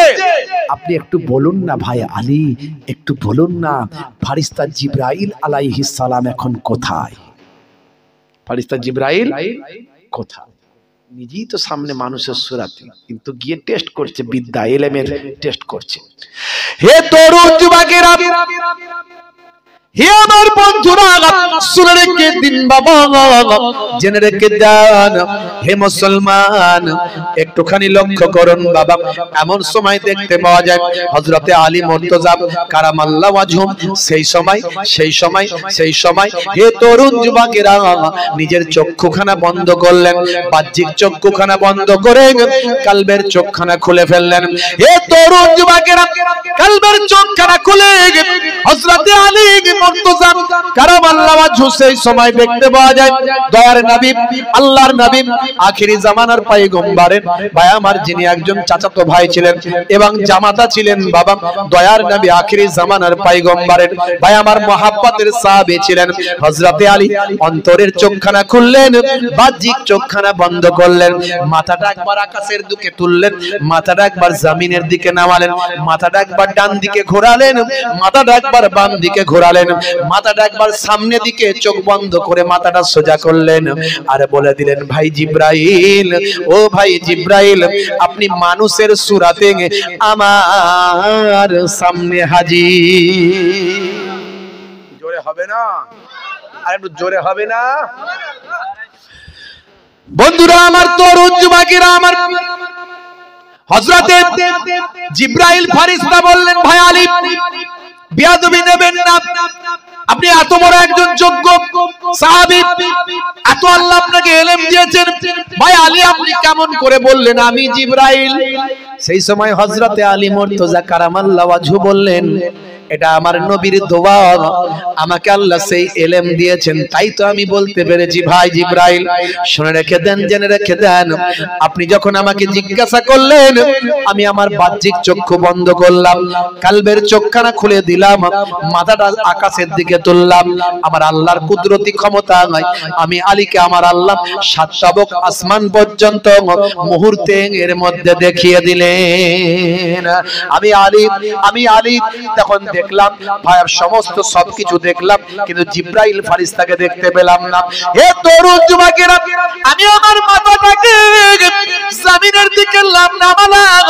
আপনি একটু বলুন না ভাই আলী, একটু বলুন না ফারিস্তা জিবরাইল আলাইহিস সালাম এখন কোথায়? ফারিস্তা জিবরাইল কোথায়? নিজেই তো সামনে মানুষের সুরাতে, কিন্তু গিয়ে টেস্ট করছে, বিদ্যা ইলমের টেস্ট করছে। হে তরুণ যুবকেরা, হে আমার বন্ধুরা, শুনে রেখে দিন বাবা, জেনে রেখে দেন। হে মুসলমান, একটুখানি লক্ষ্য করুন বাবা, এমন সময় দেখতে পাওয়া যায় হযরতে আলী মুর্তজা কারামাল্লাহু ওয়াজহু সেই সময় হে তরুণ যুবকেরা, নিজের চক্ষুখানা বন্ধ করলেন, বাহ্যিক চক্ষুখানা বন্ধ করে কলবের চোখখানা খুলে ফেললেন। হে তরুণ যুবকেরা, কলবের চোখখানা খুলে হযরতে আলী মুর্তজা কারামাল্লাহু ওয়াজহু সেই সময় দেখতে পাওয়া যায় দয়ার নবী আল্লাহর নবী আখিরি জামানার পয়গম্বরের ভাই আমার যিনি একজন চাচাতো ভাই ছিলেন এবং জামাতা ছিলেন বাবা দয়ার নবী আখিরি জামানার পয়গম্বরের ভাই আমার মহব্বতের সাহাবী ছিলেন হযরতে আলী অন্তরের চোখখানা খুললেন বাহ্যিক চোখখানা বন্ধ করলেন মাথাটা একবার আকাশের দিকে তুললেন মাথাটা একবার জমিনের দিকে নামালেন মাথাটা একবার ডান দিকে ঘোরালেন মাথাটা একবার বাম দিকে ঘোরালেন মাথাটা একবার সামনে দিকে চোখ বন্ধ করে মাথাটা সোজা করলেন আর বলে দিলেন ভাই জিব্রাইল ও ভাই জিব্রাইল আপনি মানুষের সূরাতে আমার সামনে হাজির জোরে হবে না আর একটু জোরে হবে না বন্ধুরা আমার তরুণ যুবকেরা আমার হযরতে জিব্রাইল ফেরেশতা বললেন ভাই আলী বিয়াদবি নেবেন না আপনি এত বড় একজন যোগ্য সাহাবী এত আল্লাহ আপনাকে ইলম দিয়েছেন ভাই আলী আপনি কেমন করে বললেন আমি জিব্রাইল সেই সময় হযরতে আলী মুর্তজা কারামাল্লাহু ওয়াজহু বললেন এটা আমার নবীর দোয়া আমাকে আল্লাহ সেই ইলম দিয়েছেন তাই তো আমি বলতে পেরেছি ভাই জিব্রাইল শুনে রেখে দেন জেনে রেখে দেন আপনি যখন আমাকে জিজ্ঞাসা করলেন আমি আমার বাহ্যিক চক্ষু বন্ধ করলাম কলবের চোখখানা খুলে দিলাম মাথাটা আকাশের দিকে তুললাম আমার আল্লাহর কুদরতি ক্ষমতা নয় আমি আলীকে আমার আল্লাহ সাত তাবক আসমান পর্যন্ত মুহূর্তে এর মধ্যে দেখিয়ে দিলেন আমি আলী তখন দেখলাম ভাইয়ের সমস্ত সবকিছু দেখলাম কিন্তু জিব্রাইল ফেরেশতাকে দেখতে পেলাম না হে তরুণ যুবকেরা আমি আমার মাথাটাকে জমিনের দিকে নামালাম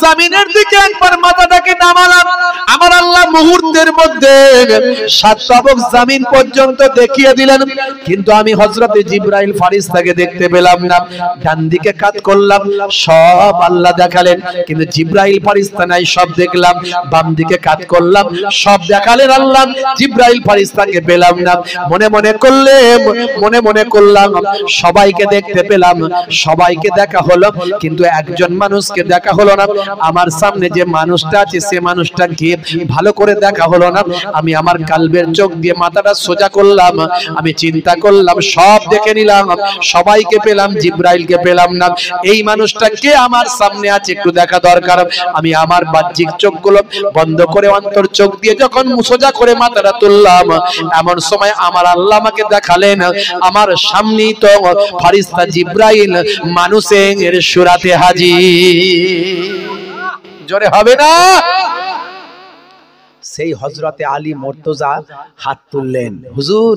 জমিনের দিকে একবার মাথাটাকে নামালাম আমার আল্লাহ মুহূর্তের মধ্যে সাত তাবক জমিন পর্যন্ত দেখিয়ে দিলেন কিন্তু আমি হযরতে জিব্রাইল ফেরেশতাকে দেখতে পেলাম না ডান দিকে কাত করলাম সব আল্লাহ দেখালেন কিন্তু জিব্রাইল ফেরেশতা নাই সব দেখলাম বাম দিকে কাত করলাম সব দেখালেন আল্লাহ জিব্রাইল ফেরেশতাকে পেলাম না মনে মনে করলাম সবাইকে দেখতে পেলাম সবাইকে দেখা হলো কিন্তু একজন মানুষকে দেখা হলো না আমার সামনে যে মানুষটা আছে সে মানুষটাকে ভালো করে দেখা হলো না আমি আমার কলবের চোখ দিয়ে মাথাটা সোজা করলাম আমি চিন্তা করলাম সব দেখে নিলাম সবাইকে পেলাম জিব্রাইলকে পেলাম না এই মানুষটা কে আমার সামনে আছে একটু দেখা দরকার আমি আমার বাহ্যিক চোখগুলো বন্ধ করে অন্তর চোখ দিয়ে যখন সোজা করে মাথাটা তুললাম এমন সময় আমার আল্লাহ আমাকে দেখালেন আমার সামনেই তো ফেরেশতা জিব্রাইল মানুষের সূরাতে হাজির জোরে হবে না সেই হযরতে আলী মুর্তজা হাত তুললেন হুজুর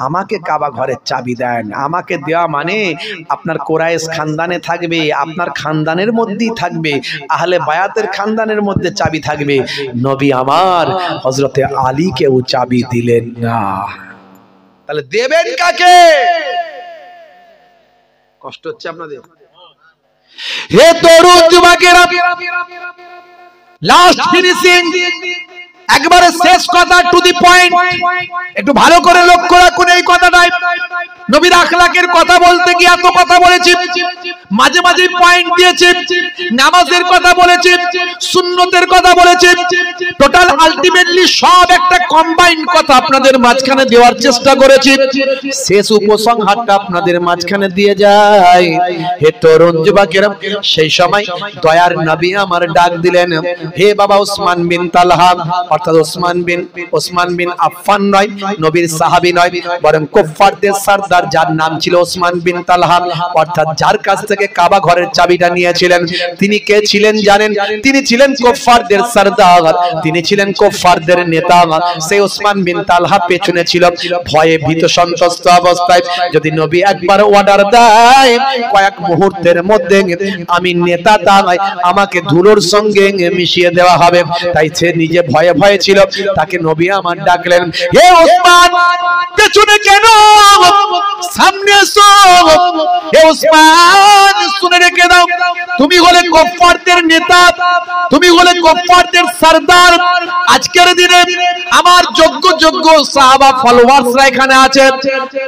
আমাকে কাবা ঘরের চাবি দেন আমাকে দেওয়া মানে আপনার কুরাইশ খানদানে থাকবে আপনার খানদানের মধ্যেই থাকবে আহলে বায়াতের খানদানের মধ্যে চাবি থাকবে নবী আমার হযরতে আলীকেও চাবি দিলেন না তাহলে দেবেন কাকে কষ্ট হচ্ছে আপনাদের হে তরুণ যুবকেরা লাস্ট ফিনিশিং একবারে শেষ কথা টু দি পয়েন্ট একটু ভালো করে লক্ষ্য রাখুন এই কথাটাই নবীর আখলাকের কথা বলতে গিয়ে এত কথা বলেছি মাঝে মাঝে পয়েন্ট দিয়েছি নামাজের কথা বলেছি সুন্নতের কথা বলেছি টোটাল আলটিমেটলি সব একটা কম্বাইন্ড কথা আপনাদের মাঝখানে দেওয়ার চেষ্টা করেছি শেষ উপসংহারটা আপনাদের মাঝখানে দিয়ে যায় হে তরুণ যুবকেরা সেই সময় দয়ার নবী আমার ডাক দিলেন হে বাবা ওসমান বিন তালহা অর্থাৎ ওসমান বিন আফফান নয় নবীর সাহাবী নয় বরং কুফফারদের সরদার যার নাম ছিল ওসমান বিন তালহা অর্থাৎ যার কাছ থেকে কাবা ঘরের চাবিটা নিয়েছিলেন তিনি কে ছিলেন জানেন তিনি ছিলেন কুফফারদের সরদার তিনি ছিলেন কুফফারদের নেতা সেই ওসমান বিন তালহা পেছনে ছিল ভয়ে ভীত সন্ত্রস্ত অবস্থায় যদি নবী একবার অর্ডার দেয় কয়েক মুহূর্তের মধ্যে আমি নেতা তা নয় আমাকে ধুলোর সঙ্গে মিশিয়ে দেওয়া হবে তাই সে নিজে ভয়ে ভয়ে ছিল তাকে নবী আমার ডাকলেন হে ওসমান পেছনে কেন সামনে এসো হে ওসমান শুনে রেখে দাও তুমি হলে কুফফারদের নেতা, তুমি হলে কুফফারদের সরদার। আজকের দিনে আমার যোগ্য যোগ্য সাহাবা ফলোয়ার্সরা এখানে আছে,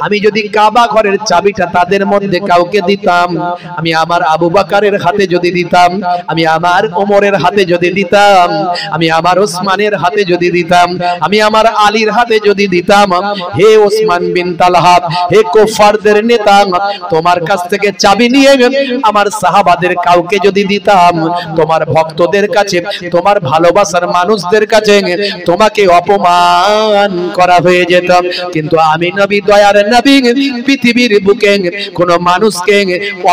আমি যদি কাবা ঘরের চাবিটা তাদের মধ্যে কাউকে দিতাম, আমি আমার আবু বকরের হাতে যদি দিতাম, আমি আমার ওমরের হাতে যদি দিতাম, আমি আমার ওসমানের হাতে যদি দিতাম, আমি আমার আলীর হাতে যদি দিতাম, হে ওসমান বিন তালহা, হে কুফফারদের নেতা, তোমার কাছ থেকে চাবি নিয়ে আমার সাহাবাদের কাউকে যদি দিতাম, তোমার ভক্তদের কাছে, তোমার ভালোবাসার মানুষদের কাছে তোমাকে অপমান করা হয়ে যেত। কিন্তু আমি নবী, দয়ার নবী, পৃথিবীর বুকে কোন মানুষকে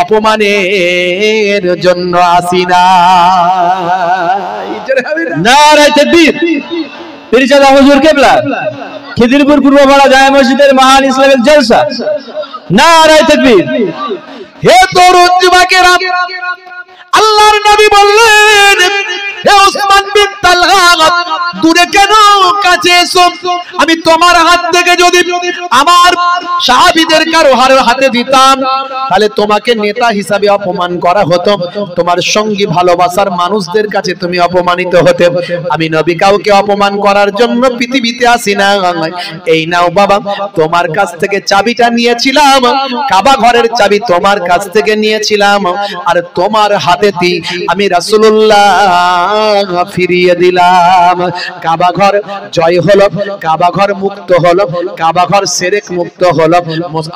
অপমানের জন্য আসি না। নারায়ে তাকবীর। পীরজাদা হুজুর কিবলা, খিদিরপুর পূর্বপাড়া জামে মসজিদের মহান ইসলামিক জলসা। নারায়ে তাকবীর। হে তরুণ যুবকেরা, আল্লাহর নবী বললেন, হে ওসমান বিন তালহা, দূরে কেন, কাছে এসো। আমি তোমার হাত থেকে যদি আমার সাহাবীদের কারো হাতে দিতাম, তাহলে তোমাকে নেতা হিসাবে অপমান করা হতো, তোমার সঙ্গী ভালোবাসার মানুষদের কাছে তুমি অপমানিত হতে। আমি নবী কাউকে অপমান করার জন্য পৃথিবীতে আসি না। এই নাও বাবা, তোমার কাছ থেকে চাবিটা নিয়েছিলাম, কাবা ঘরের চাবি তোমার কাছ থেকে নিয়েছিলাম, আর তোমার হাতেতেই আমি রাসূলুল্লাহ ফিরিয়ে দিলাম। কাবা ঘর জয় হলো, কাবা ঘর মুক্ত হলো, কাবা ঘর শিরক মুক্ত হলো,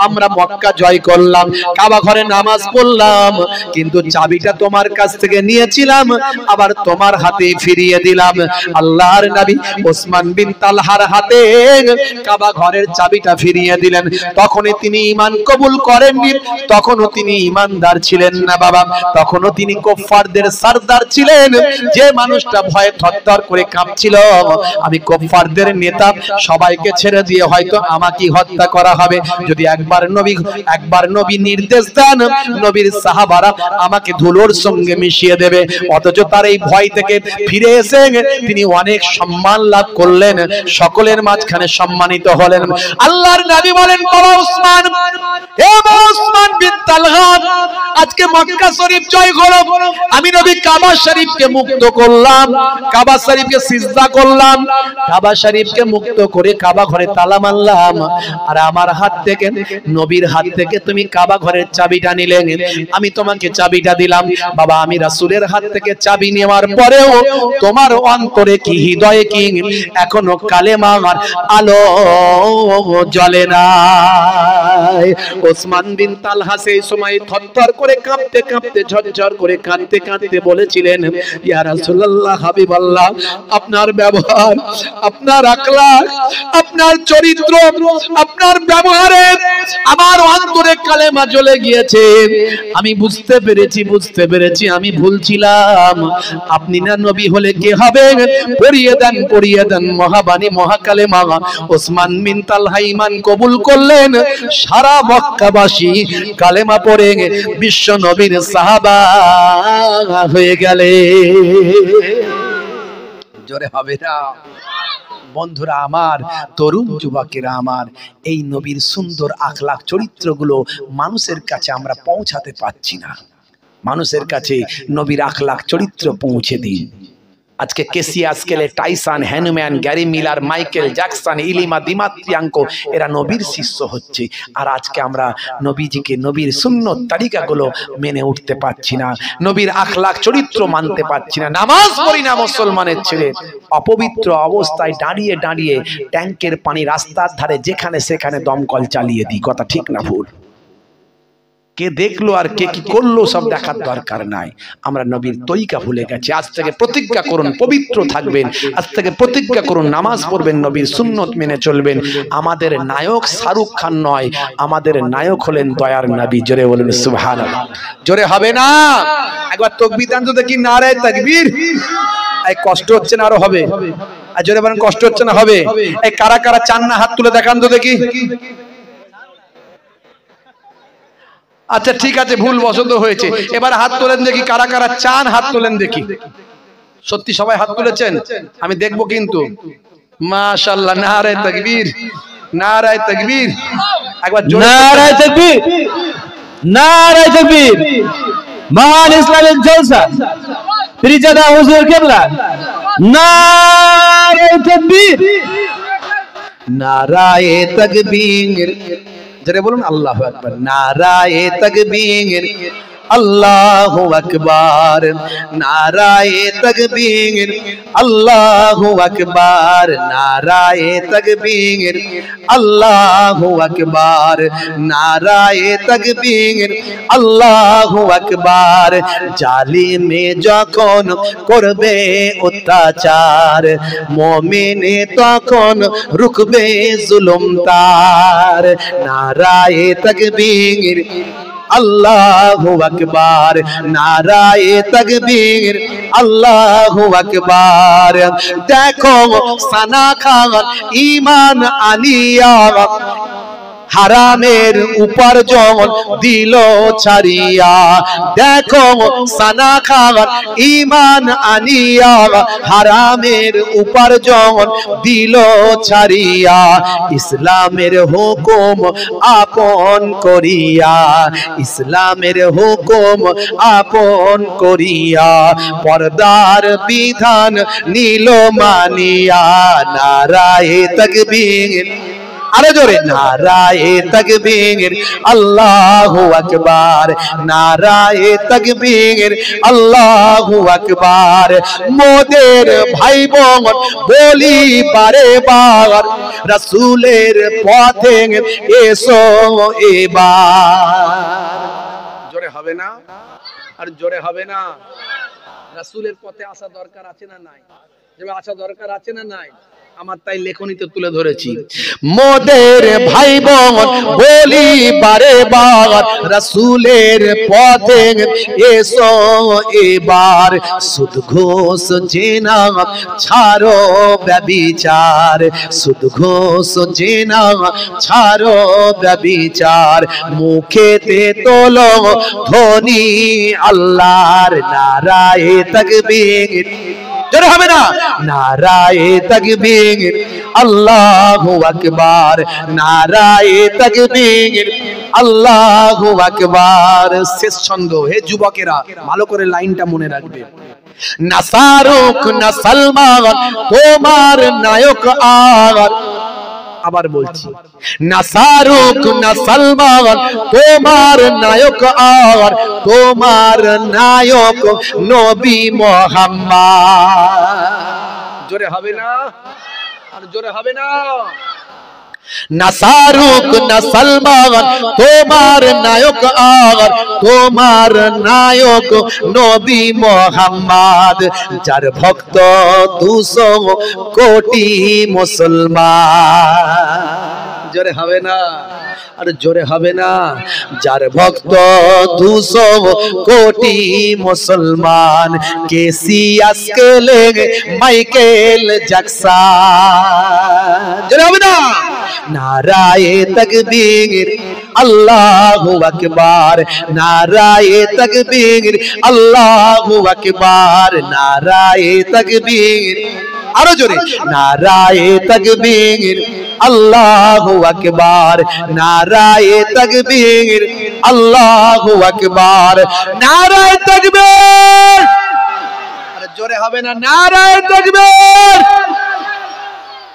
আমরা মক্কা জয় করলাম, কাবা ঘরে নামাজ পড়লাম, কিন্তু চাবিটা তোমার কাছ থেকে নিয়েছিলাম, আবার তোমার হাতে ফিরিয়ে দিলাম। আল্লাহর নবী ওসমান বিন তালহার হাতে কাবা ঘরের চাবিটা ফিরিয়ে দিলেন। তখনই তিনি ঈমান কবুল করেননি, তখনও তিনি ঈমানদার ছিলেন না বাবা, তখনও তিনি কুফফারদের সরদার ছিলেন। যে মানুষটা ভয়ে থরথর করে কাঁপছিল, আমি কুফফারদের নেতা, সবাইকে ছেড়ে দিয়ে হয়তো আমাকে হত্যা করা হবে, যদি একবার নবী নির্দেশ দেন, নবীর সাহাবারা আমাকে ধুলোর সঙ্গে মিশিয়ে দেবে। অথচ তার এই ভয় থেকে ফিরে এসে তিনি অনেক সম্মান লাভ করলেন, সকলের মাঝখানে সম্মানিত হলেন। আল্লাহর নবী বলেন, বাবা ওসমান, হে বাবা ওসমান বিন তালহা, আজকে মক্কা শরীফ জয় হলো, আমি নবী কাবা শরীফকে মুক্ত করলাম, কাবা শরীফকে সিজদা করলাম, কাবা শরীফকে মুক্ত করে কাবা ঘরে তালা মারলাম, আর আমার হাত থেকে, নবীর হাত থেকে তুমি কাবা ঘরের চাবিটা নিলে, আমি তোমাকে চাবিটা দিলাম। বাবা, আমি রাসূলের হাত থেকে চাবি নেওয়ার পরেও তোমার অন্তরে কি, হৃদয়ে কি এখনো কালেমার আলো জ্বলে না? ওসমান বিন তালহা সেই সময় থরথর করে কাঁপতে কাঁপতে, ঝরঝর করে কাঁদতে কাঁদতে বলেছিলেন, ইয়া রাসূলুল্লাহ, হাবিবাল্লাহ, আপনার ব্যবহার, আপনার আখলাক, আপনার চরিত্র, আপনার ব্যবহারে আমার অন্তরে কালেমা জ্বলে গিয়েছে। আমি বুঝতে পেরেছি আমি ভুল ছিলাম। আপনি না নবী হলে কে হবে? পড়িয়ে দেন মহাবাণী, মহাকালেমা। ওসমান বিন তালহা ঈমান কবুল করলেন, সারা মক্কাবাসী কালেমা পড়ে বিশ্ব নবীর সাহাবা হয়ে গেলে। জোরে হবে না? বন্ধুরা আমার, তরুণ যুবকেরা আমার, এই নবীর সুন্দর আখলাক চরিত্রগুলো মানুষের কাছে আমরা পৌঁছাতে পারছি না। মানুষের কাছে নবীর আখলাক চরিত্র পৌঁছে দিন। আজকে কেসিয়া স্কেলে, Tyson, Hanuman, Gary Miller, Michael Jackson, ইলিমা দিমাত্রিয়াঙ্কো, এরা নবীর শিষ্য হচ্ছে, আর আজকে আমরা নবীজিকে, নবীর সুন্নত তারিকাগুলো মেনে উঠতে পারছি না, নবীর আখলাক চরিত্র মানতে পারছি না। নামাজ পড়ি না মুসলমানের ছেলে, অপবিত্র অবস্থায় দাঁড়িয়ে দাঁড়িয়ে ট্যাঙ্কের পানি রাস্তার ধারে যেখানে সেখানে দমকল চালিয়ে দিই। কথা ঠিক না ভুল? কে দেখলো আর কে কি করলো সব দেখার দরকার নাই। আমরা নবীর তরিকা ভুলে গেছি। আজ থেকে প্রতিজ্ঞা করুন পবিত্র থাকবেন, আজ থেকে প্রতিজ্ঞা করুন নামাজ পড়বেন, নবীর সুন্নত মেনে চলবেন। আমাদের নায়ক শাহরুখ খান নয়, আমাদের নায়ক হলেন দয়ার নবী। জোরে বলেন সুবহানাল্লাহ। জোরে হবে না? একবার তাকবীর দেন তো দেখি, নারায়ে তাকবীর। এই কষ্ট হচ্ছে না? আরো হবে। আর জোরে বলেন, কষ্ট হচ্ছে না? হবে। এই কারা কারা চান না হাত তুলে দেখান তো দেখি। আচ্ছা ঠিক আছে, ভুল বশত হয়েছে। এবার হাত তোলেন দেখি, কারা কারা চান হাত তোলেন দেখি। সত্যি সবাই হাত তুলেছেন? আমি দেখবো কিন্তু। মাশাআল্লাহ, নারায়ে তাকবীর, নারায়ে তাকবীর। একবার জোরে নারায়ে তাকবীর, নারায়ে তাকবীর। মহান ইসলামিক জলসা পীরজাদা হুজুর কেবলা নারে তাকবীর নারায়ে তাকবীর জোরে বলুন আল্লাহু আকবার নারায়ে তাকবীর আল্লাহু আকবার নারায়ে তাকবীর আল্লাহু আকবার নারায়ে তাকবীর আল্লাহু আকবার নারায়ে তাকবীর আল্লাহু আকবার জালিমে যখন করবে অত্যাচার মুমিনে তখন রুখবে জুলুম তার নারায়ে তাকবীর আল্লাহু আকবার নারায়ে তাকবীর আল্লাহু আকবার দেখো সানা খান ঈমান আনিয়া হারামের উপার্জন দিল ছাড়িয়া দেখো সানা খান ঈমান আনিয়া হারামের উপার্জন দিল ছাড়িয়া ইসলামের হুকুম আপন করিয়া ইসলামের হুকুম আপন করিয়া পর্দার বিধান নিল মানিয়া নারায়ে তাকবীর আরে জোরে নারায়ে তাকবীর আল্লাহু আকবার নারায়ে তাকবীর আল্লাহু আকবার মোদের ভাই বোন বলি বারে বার রাসূলের পথে এসো এবার জোরে হবে না আর জোরে হবে না রাসূলের পথে আসা দরকার আছে না নাই যে আসা দরকার আছে না নাই আমার তাই লেখনীতে তুলে ধরেছি মোদের ভাই বোন বলি বারে বার রাসূলের পথে এসো এবার সুদ ঘুষ জেনা ছাড়ো ব্যভিচার সুদ ঘুষ জেনা ছাড়ো ব্যভিচার মুখেতে তোলো ধ্বনি আল্লাহর নারায়ে তাকবীর জোরে হবে না নারায়ে তাকবীর আল্লাহু আকবার নারায়ে তাকবীর আল্লাহু আকবার শেষ ছন্দ হে যুবকেরা ভালো করে লাইনটা মনে রাখবে না শাহরুখ না সালমান তোমার নায়ক আর আবার বলছি না শাহরুখ না সালমান তোমার নায়ক আর তোমার নায়ক নবী মুহাম্মদ জোরে হবে না আর জোরে হবে না না শাহরুখ না সালমান তোমার নায়ক আর তোমার নায়ক নবী মুহাম্মদ যার ভক্ত 200 কোটি মুসলমান জোরে হবে না আর জোরে হবে না যার ভক্ত 200 কোটি মুসলমান কেসিয়াস কেলে মাইকেল জ্যাকসন জোরে হবে না নারায়ে তাকবীর আল্লাহু আকবার নারায়ে তাকবীর আল্লাহু আকবার নারায়ে তাকবীর আরো জোরে নারায়ে তাকবীর আল্লাহু আকবার নারায়ে তাকবীর আল্লাহু আকবার নারায়ে তাকবীর আরে জোরে হবে না নারায়ে তাকবীর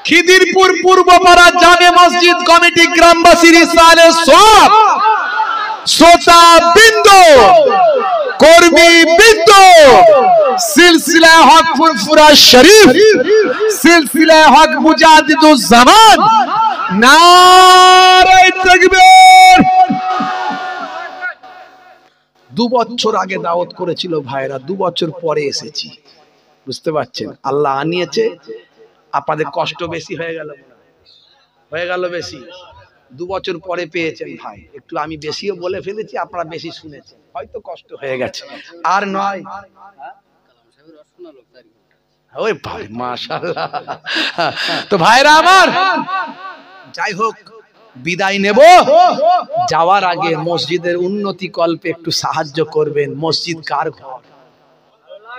খিদিরপুর পূর্বপাড়া জামে মসজিদ কমিটি গ্রামবাসীর ইসালে সব শ্রোতা বিন্দু কর্মী বিন্দু সিলসিলা হক ফুরফুরা শরীফ সিলসিলা হক মুজাদ্দিদুজ জামান নারায়ে তাকবীর 2 বছর আগে দাওয়াত করেছিল ভাইরা 2 বছর পরে এসেছি বুঝতে পারছেন আল্লাহ আনিয়েছে আপনাদের কষ্ট বেশি হয়ে গেল বেশি 2 বছর পরে পেয়েছেন ভাই একটু আমি বেশিও বলে ফেলেছি আপনারা বেশি শুনেছেন হয়তো কষ্ট হয়ে গেছে আর নয় ওই ভাই মাশাআল্লাহ তো ভাইরা আমার যাই হোক বিদায় নেব যাওয়ার আগে মসজিদের উন্নতি কল্পে একটু সাহায্য করবেন মসজিদ কার ঘর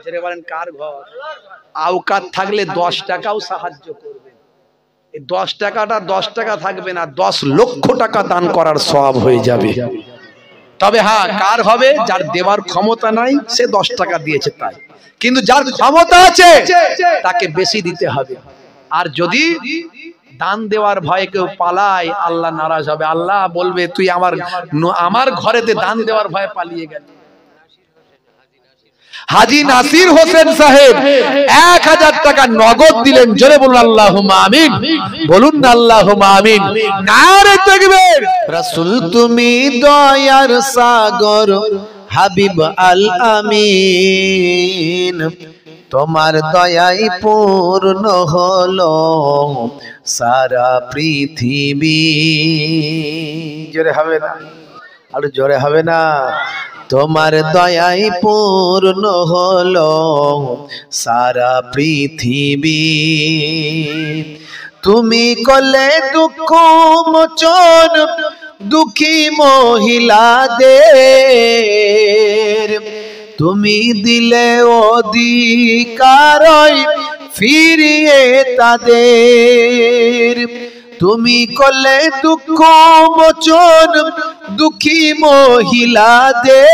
জেনে বলেন কার ঘর আওকাত থাকলে 10 টাকাও সাহায্য করবেন এই 10 টাকাটা 10 টাকা থাকবে না 10 লক্ষ টাকা দান করার সওয়াব হয়ে যাবে তবে হ্যাঁ, কার হবে? যার দেওয়ার ক্ষমতা নাই সে 10 টাকা দিয়েছে তাই, কিন্তু যার ক্ষমতা আছে তাকে বেশি দিতে হবে। আর যদি দান দেওয়ার ভয়ে কেউ পালায়, আল্লাহ নারাজ হবে। আল্লাহ বলবে তুই আমার ঘরেতে দান দেওয়ার ভয়ে পালিয়ে গেল। হাজী নাসির হোসেন সাহেব 1000 টাকা নগদ দিলেন। জোরে বলুন আল্লাহুম্মা আমিন, বলুন না আল্লাহুম্মা আমিন। নারে তাকবীর। রাসূল তুমি দয়ার সাগর, হাবিব আল আমিন, তোমার দয়াই পূর্ণ হলো সারা পৃথিবী। জোরে হবে না? আর জোরে হবে না? তোমার দয়াই পূর্ণ হলো সারা পৃথিবী। তুমি করলে দুঃখ মোচন দুঃখী মহিলাদের, তুমি দিলে অধিকার ফিরিয়ে তাদের। তুমি করলে দুঃখ মোচন দুঃখী মহিলাদের,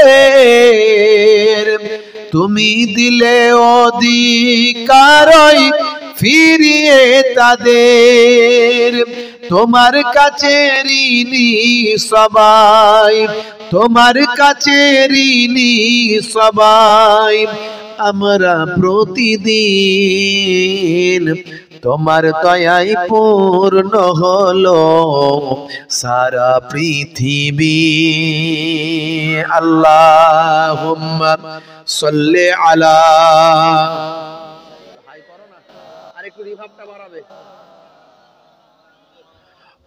তুমি দিলে অধিকার ফিরিয়ে তাদের। তোমার কাছে ঋণী সবাই, তোমার কাছে ঋণী সবাই, আমরা প্রতিদিন তোমার দয়াই পূর্ণ হলো সারা পৃথিবী। আল্লাহুম্মা সাল্লি আলা, আরেকটু রিভাবটা বাড়াবে,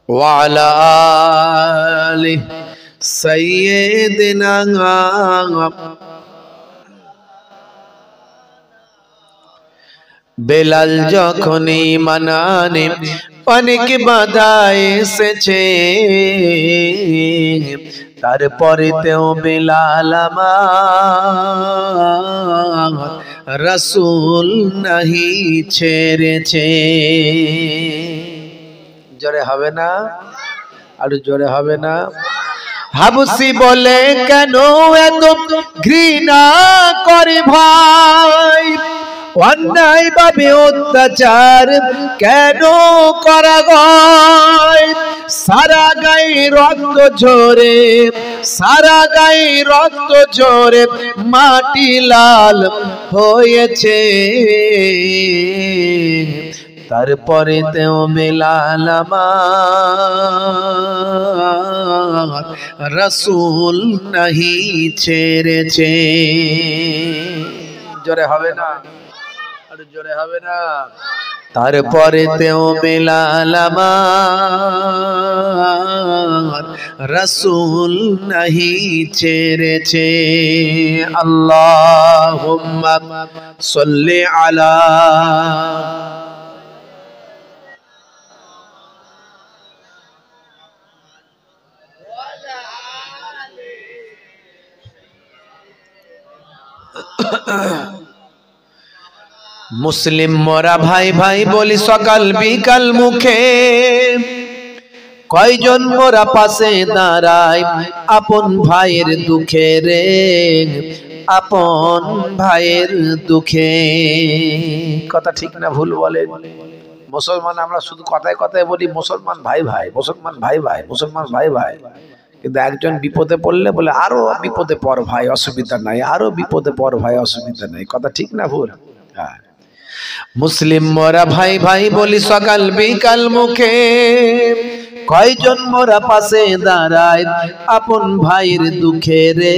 ওয়া আলা আলি সাইয়্যিদিনা। বেলাল যখনই মানানে অনেক বাধা এসেছে, তারপরেতেও বেলাল আমার রাসূল নাহি ছেড়েছে। জোরে হবে না? আর জোরে হবে না? হাবসি বলে কেন এত ঘৃণা করে ভাই, অন্যায় ভাবে অত্যাচার কেন করা হয়? সারা গায়ে রক্ত ঝরে, সারা গায়ে রক্ত ঝরে মাটি লাল হয়েছে, তারপরে তেও বেলাল আমার রাসূল নাহি ছেড়েছে। জোরে হবে না? আর জোরে হবে না? তারপরে তেও বেলাল আমার রাসূল নাহি ছেড়েছে। আল্লাহুম্মা সাল্লি আলা। মুসলিম মোরা ভাই ভাই বলি সকাল বিকাল মুখে, কয়জন মোরা পাশে দাঁড়ায় আপন ভাইয়ের দুঃখে রে, আপন ভাইয়ের দুঃখে। কথা ঠিক না ভুল বলে? মুসলমান আমরা শুধু কথায় কথায় বলি মুসলমান ভাই ভাই, মুসলমান ভাই ভাই, মুসলমান ভাই ভাই, কিন্তু একজন বিপদে পড়লে বলে আরো বিপদে পড় ভাই, অসুবিধা নাই, আরো বিপদে পড় ভাই, অসুবিধা নাই। কথা ঠিক না ভুল? হ্যাঁ। মুসলিম মোরা ভাই ভাই বলি সকাল বিকাল মুখে, কয়জন মোরা পাশে দাঁড়ায় আপন ভাইয়ের দুঃখে রে,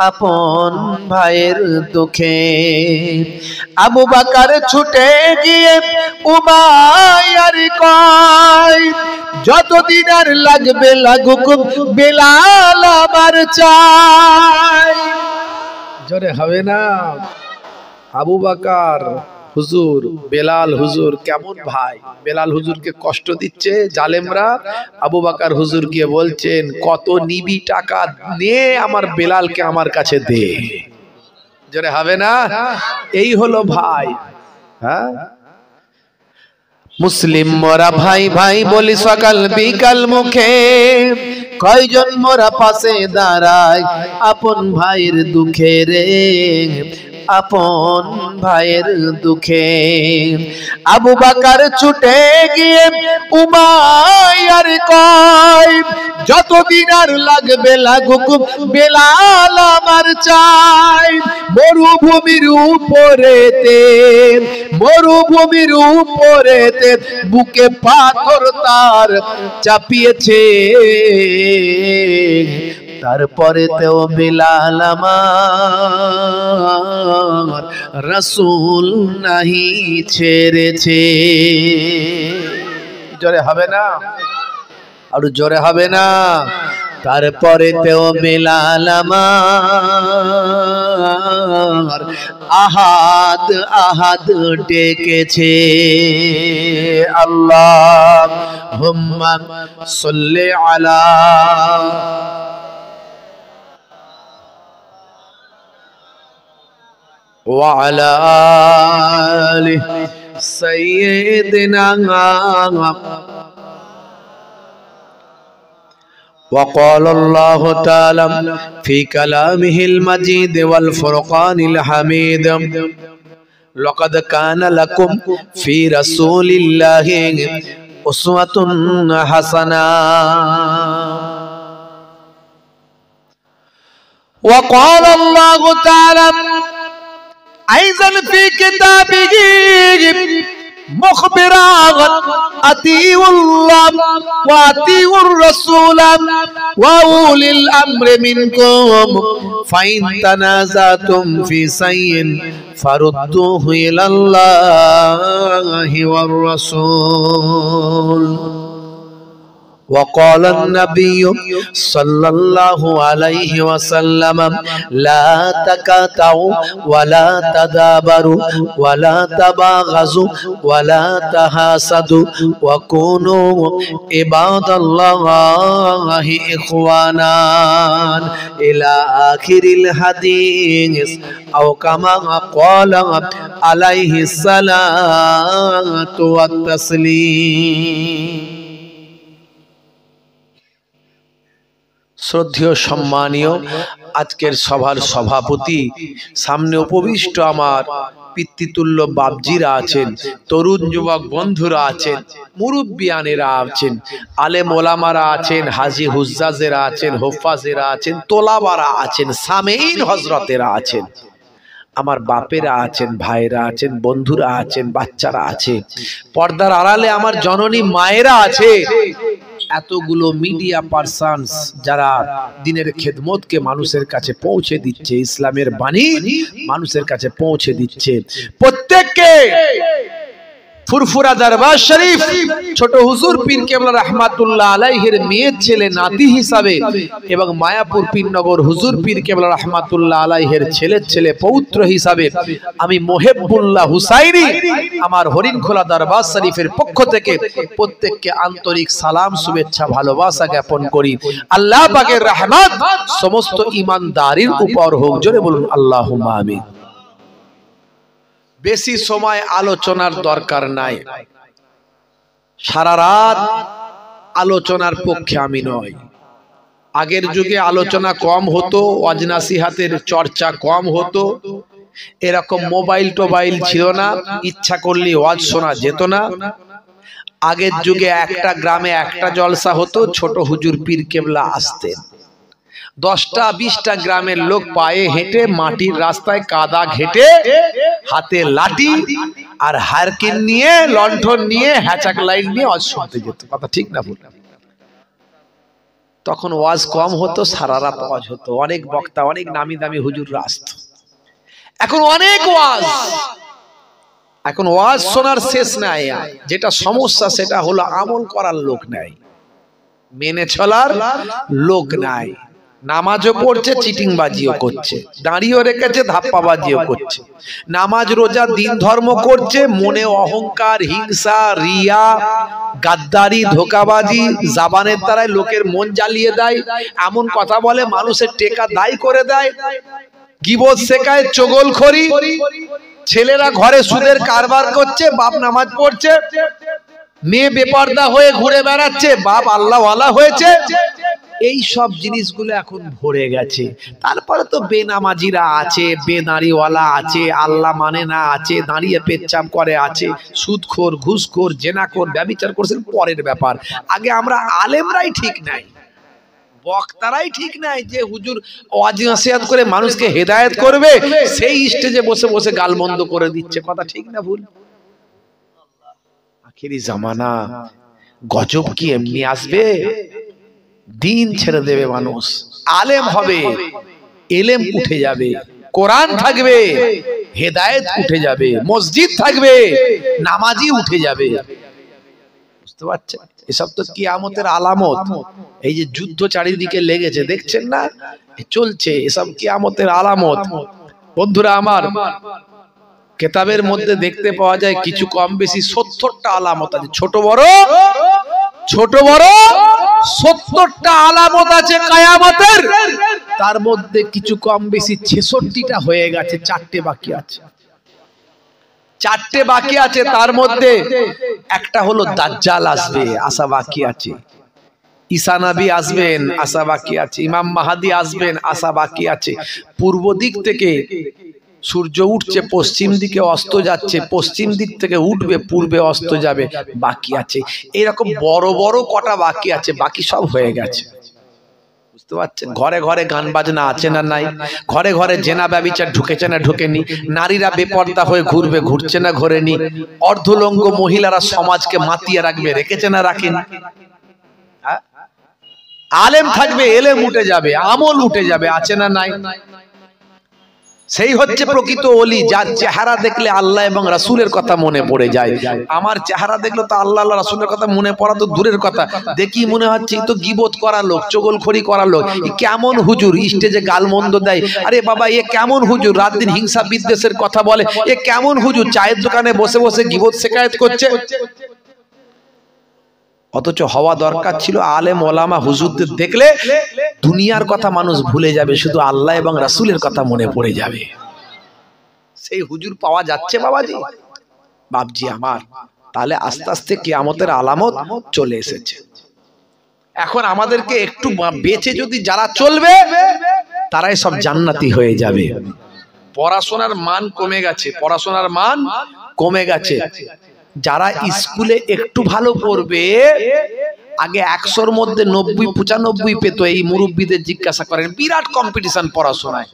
আপন ভাইয়ের দুঃখে। আবু বকর ছুটে গিয়ে উমাইয়ার কয়, যতদিন আর লাগবে লাগুক বেলাল আমার চাই। জোরে হবে না? আবু বকর হুজুর, বেলাল হুজুর কেমন ভাই, বেলাল হুজুরকে কষ্ট দিচ্ছে জালেমরা। আবু বকর হুজুর গিয়ে বলছেন কত নিবি টাকা নে, আমার বেলালকে আমার কাছে দে। জোরে হবে না? এই হলো ভাই। হ্যাঁ, মুসলিম মোরা ভাই ভাই বলি সকাল বিকাল মুখে, কয়জন মোরা পাশে দাঁড়ায় আপন ভাইয়ের দুঃখে রে, আপন ভাইয়ের দুঃখে। আবু বকর ছুটে গিয়ে উমাইয়ার কয় যতদিন আর লাগবে লাগুক বেলাল আমার চাই। মরুভূমির উপরেতে, মরুভূমির উপরেতে বুকে পাথর তার চাপিয়েছে, তারপরে তেও বেলাল আমার রাসূল নাহি ছেড়েছে। জোরে হবে না? আর জোরে হবে না? তারপরে তেও বেলাল আমার আহাদ আহাদ ডেকেছে। আল্লাহুম্মা সাল্লি আলা ওয়া আলা আলি সাইয়্যিদিনা। وقال الله تعالى في كلامه المجيد والفرقان الحميد لقد كان لكم في رسول الله أسوة حسنة. وقال الله تعالى أيضا في كتابه مخبرا أطيعوا الله وأطيعوا الرسول وأولي الأمر منكم فإن تنازعتم في شيء فردوه إلى الله والرسول. وقال النبي صلى الله عليه وسلم لا تقاطعوا ولا تدابروا ولا تباغضوا ولا تحاسدوا وكونوا عباد الله إخوانا إلى آخر الحديث أو كما قال عليه الصلاة والتسليم. শ্রদ্ধেয় সম্মানীয় আজকের সভার সভাপতি, সামনে উপবিষ্ট আমার পিতৃতুল্য বাপজিরা আছেন, তরুণ যুবক বন্ধুরা আছেন, মুরব্বিয়ানেরা আছেন, আলেম ওলামারা আছেন, হাজি হুজ্জাজেরা আছেন, হোফাজেরা আছেন, তোলাবারা আছেন, সামেইন হজরতেরা আছেন, আমার বাপেরা আছেন, ভাইরা আছেন, বন্ধুরা আছেন, বাচ্চারা আছে, পর্দার আড়ালে আমার জননী মায়েরা আছে, এতগুলো মিডিয়া পারসনস যারা দিনের খেদমতকে মানুষের কাছে পৌঁছে দিচ্ছে, ইসলামের বাণী মানুষের কাছে পৌঁছে দিচ্ছে, প্রত্যেককে ফুরফুরা দরবার শরীফ ছোট হুজুর পীর কেবলা রহমাতুল্লাহ আলাইহির মেয়ের ছেলে নাতি হিসাবে এবং মায়াপুর পীরনগর হুজুর পীর কেবলা রহমাতুল্লাহ আলাইহির ছেলের ছেলে পৌত্র হিসাবে আমি মোহেব্বুল্লাহ হুসাইনি আমার হরিণখোলা দরবার শরীফের পক্ষ থেকে প্রত্যেককে আন্তরিক সালাম, শুভেচ্ছা, ভালোবাসা জ্ঞাপন করি। আল্লাহ পাকের রহমত সমস্ত ঈমানদারির উপর হোক। জোরে বলুন আল্লাহুম্মা আমিন। বেশি সময় আলোচনার দরকার নাই, সারা রাত আলোচনার পক্ষে আমি নই। আগের যুগে আলোচনা কম হতো, ওয়াজ নাসিহাতের চর্চা কম হতো, এরকম মোবাইল টোবাইল ছিল না, ইচ্ছা করলে ওয়াজ শোনা যেত না। আগের যুগে একটা গ্রামে একটা জলসা হতো, ছোট হুজুর পীর কেবলা আসতেন, 10টা 20টা গ্রামের লোক পায়ে হেঁটে মাটির রাস্তায় কাদা ঘেটে হাতে লাঠি আর হারকিন নিয়ে লণ্ঠন নিয়ে হ্যাচাক লাইন নিয়ে ওয়াজ শুনতে যেত। কথা ঠিক না ভুল? তখন ওয়াজ কম হতো, সারা রাত ওয়াজ হতো, অনেক বক্তা, অনেক নামি দামি হুজুররা আসতো। এখন অনেক ওয়াজ, এখন ওয়াজ শোনার শেষ নাই। যেটা সমস্যা সেটা হলো আমল করার লোক নাই, মেনে চলার লোক নাই। নামাজও পড়ছে, চিটিংবাজিও করছে, দাঁড়িয়েও রেখেছে, ধাপ্পাবাজিও করছে। নামাজ রোজা দিন ধর্ম করছে, মনে অহংকার, হিংসা, রিয়া, গাদ্দারি, ধোকাবাজি, জাবানের দ্বারাই লোকের মন জ্বালিয়ে দেয়, এমন কথা বলে মানুষের টেকা দায়ী করে দেয়, গীবত শেখায়, চগলখড়ি। ছেলেরা ঘরে সুদের কারবার করছে, বাপ নামাজ পড়ছে, মেয়ে বেপর্দা হয়ে ঘুরে বেড়াচ্ছে, বাপ আল্লাহওয়ালা হয়েছে। এই সব জিনিসগুলো এখন ভরে গেছে। তারপরে তো বেনামাজিরা আছে, বেদাড়িওয়ালা আছে, আল্লাহ মানে না আছে, দাঁড়িয়ে পেচ্ছাপ করে আছে, সুদখোর, ঘুষখোর, জেনাখোর, ব্যভিচার করছেন পরের ব্যাপার। আগে আমরা আলেমরাই ঠিক নাই, বক্তারাই ঠিক নাই যে হুজুর ওয়াজ নসিহত করে মানুষকে হেদায়েত করবে, সেই স্টেজে বসে বসে গালমন্দ করে দিচ্ছে। কথা ঠিক না ভুল? আখেরি জামানা, গজব কি এমনি আসবে? দিন ছেড়ে দেবে মানুষ, আলেম হবে, এলেম উঠে যাবে, কোরআন থাকবে, হেদায়েত উঠে যাবে, মসজিদ থাকবে, নামাজি উঠে যাবে। বুঝতে পারছেন? এসব তো কিয়ামতের আলামত। এই যে যুদ্ধ চারিদিকে লেগেছে দেখছেন না, চলছে, এসব কিয়ামতের আলামত। বন্ধুরা আমার, কিতাবের মধ্যে দেখতে পাওয়া যায় কিছু কম বেশি 70টা আলামত আছে, ছোট বড় 70টা আলামত আছে কিয়ামতের। তার মধ্যে কিছু কম বেশি 66টা হয়ে গেছে, 4টে বাকি আছে। 4টে বাকি আছে, তার মধ্যে একটা হলো দাজ্জাল আসবে, আশা বাকি আছে। ঈসা নবী আসবেন, আশা বাকি আছে। ইমাম মাহদি আসবেন, আশা বাকি আছে। পূর্ব দিক থেকে সূর্য উঠছে, পশ্চিম দিকে অস্ত যাচ্ছে, পশ্চিম দিক থেকে উঠবে, পূর্বে অস্ত যাবে, বাকি আছে। এরকম বড় বড় কটা বাকি আছে, বাকি সব হয়ে গেছে। বুঝতে পারছেন? ঘরে ঘরে গান বাজনা আছে না নাই? ঘরে ঘরে জেনা ব্যভিচার ঢুকেছে না ঢুকেনি? নারীরা বেপর্দা হয়ে ঘুরবে, ঘুরছে না ঘোরেনি? অর্ধলঙ্গ মহিলারা সমাজকে মাতিয়ে রাখবে, রেখেছে না রাখেনি? আলেম থাকবে, এলেম উঠে যাবে, আমল উঠে যাবে, আছে না নাই? সেই হচ্ছে প্রকৃত ওলি, যার চেহারা দেখলে আল্লাহ এবং রাসূলের কথা মনে পড়ে যায়। আমার চেহারা দেখলে তো আল্লাহ আল্লাহ রাসূলের কথা মনে পড়া তো দূরের কথা, দেখি মনে হচ্ছে তো গীবত করা লোক, চগলখড়ি করা লোক। কেমন হুজুর স্টেজে গালমন্দ দেয়, আরে বাবা এ কেমন হুজুর রাত দিন হিংসা বিদ্বেষের কথা বলে, এ কেমন হুজুর চায়ের দোকানে বসে বসে গীবত শিকায়েত করছে। অথচ হওয়া দরকার ছিল আলেম ওলামা হুজুরদের দেখলে দুনিয়ার কথা মানুষ ভুলে যাবে, শুধু আল্লাহ এবং রাসূলের কথা মনে পড়ে যাবে। সেই হুজুর পাওয়া যাচ্ছে বাবাজি, বাপজি আমার। তাহলে আস্তে আস্তে কিয়ামতের আলামত চলে এসেছে। এখন আমাদেরকে একটু বেঁচে যদি যারা চলবে, তারাই সব জান্নাতি হয়ে যাবে। পড়াশোনার মান কমে গেছে, পড়াশোনার মান কমে গেছে। যারা স্কুলে একটু ভালো পড়বে, আগে 100-র মধ্যে 90-95 পেত, এই মুরব্বীদের জিজ্ঞাসা করেন, বিরাট কম্পিটিশন পড়াশোনায়।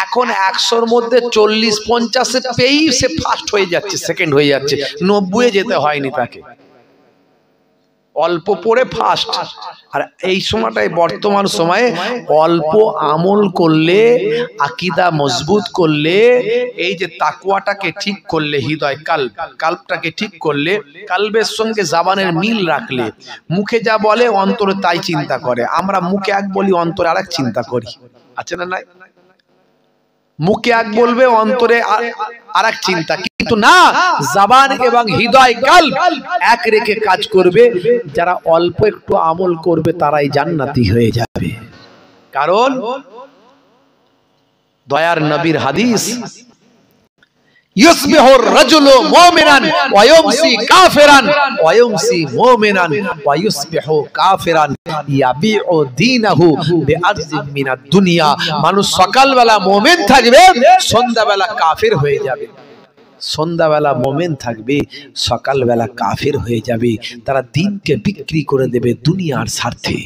এখন 100-র মধ্যে 40-50 পেয়েই সে ফার্স্ট হয়ে যাচ্ছে, সেকেন্ড হয়ে যাচ্ছে, 90-এ যেতে হয়নি তাকে। অল্প পড়ে ফার্স্ট। আর এই সময়টাই বর্তমান সময়ে অল্প আমল করলে, আকীদা মজবুত করলে, এই যে তাকওয়াটাকে ঠিক করলে, হৃদয় কাল্বটাকে ঠিক করলে, কালবের সঙ্গে জবানের মিল রাখলে, মুখে যা বলে অন্তরে তাই চিন্তা করে। আমরা মুখে এক বলি, অন্তরে আরেক চিন্তা করি, আছে না নাই? মুখে এক বলবে, অন্তরে আরেক চিন্তা। কিন্তু না, জবান এবং হৃদয় কাল্ব এক রেখে কাজ করবে। যারা অল্প একটু আমল করবে তারাই জান্নাতি হয়ে যাবে। কারণ দয়ার নবীর হাদিস, ইউসবিহুর রাজুলু মুমিনান ওয়া ইউমসি কাফিরান ওয়া ইউমসি মুমিনান ওয়া ইউসবিহু কাফিরান ইয়াবিউ দীনাহু বিআরজিন মিনাদ দুনিয়া। মানুষ সকালবেলা মুমিন থাকবে, সন্ধ্যাবেলা কাফির হয়ে যাবে। সন্ধ্যাবেলা মুমিন থাকবে, সকালবেলা কাফির হয়ে যাবে। তারা দিনকে বিক্রি করে দেবে দুনিয়ার স্বার্থে।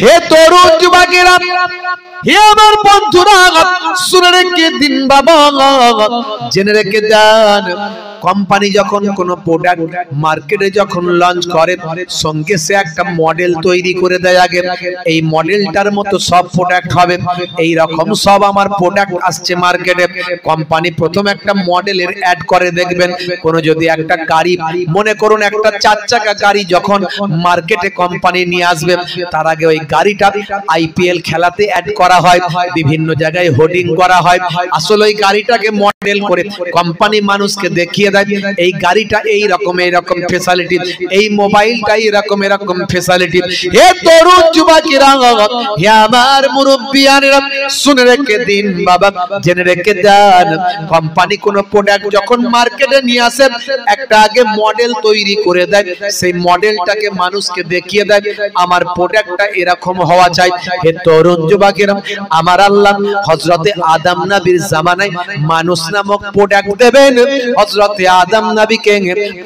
হে তরুণ যুবকেরা, হে আমার বন্ধুরা, শুনে রেখে দিন বাবা, জেনে রেখে দেন, কোম্পানি যখন কোনো প্রোডাক্ট মার্কেটে যখন লঞ্চ করে, সঙ্গে সে একটা মডেল তৈরি করে দেয়। আগে এই মডেলটার মতো সব প্রোডাক্ট হবে, এই রকম সব আমার প্রোডাক্ট আসছে মার্কেটে। কোম্পানি প্রথম একটা মডেলের অ্যাড করে, দেখবেন কোন যদি একটা গাড়ি, মনে করুন একটা 4 চাকা গাড়ি যখন মার্কেটে কোম্পানি নিয়ে আসবে, তার আগে ওই গাড়িটা আইপিএল খেলাতে অ্যাড করা হয়, বিভিন্ন জায়গায় হোর্ডিং করা হয়। আসলে ওই গাড়িটাকে মডেল করে কোম্পানি মানুষকে দেখিয়ে দেখিয়ে দেয় এই গাড়িটা এই রকম ফ্যাসিলিটি, এই মোবাইলটা এরকম ফ্যাসিলিটি। হে তরুণ যুবকেরা, হে আমার মুরব্বিয়ানেরা, শুনে রেখে দিন বাবা, জেনে রেখে দেন, কোম্পানি কোন প্রোডাক্ট যখন মার্কেটে নিয়ে আসে একটা আগে মডেল তৈরি করে দেয়, সেই মডেলটাকে মানুষকে দেখিয়ে দেয় আমার প্রোডাক্টটা এরকম হওয়া চাই। হে তরুণ যুবকেরা, আমার আল্লাহ হযরতে আদম নবীর জামানায় মানুষ নামক প্রোডাক্ট দেবেন, হযরতে আদম নবীকে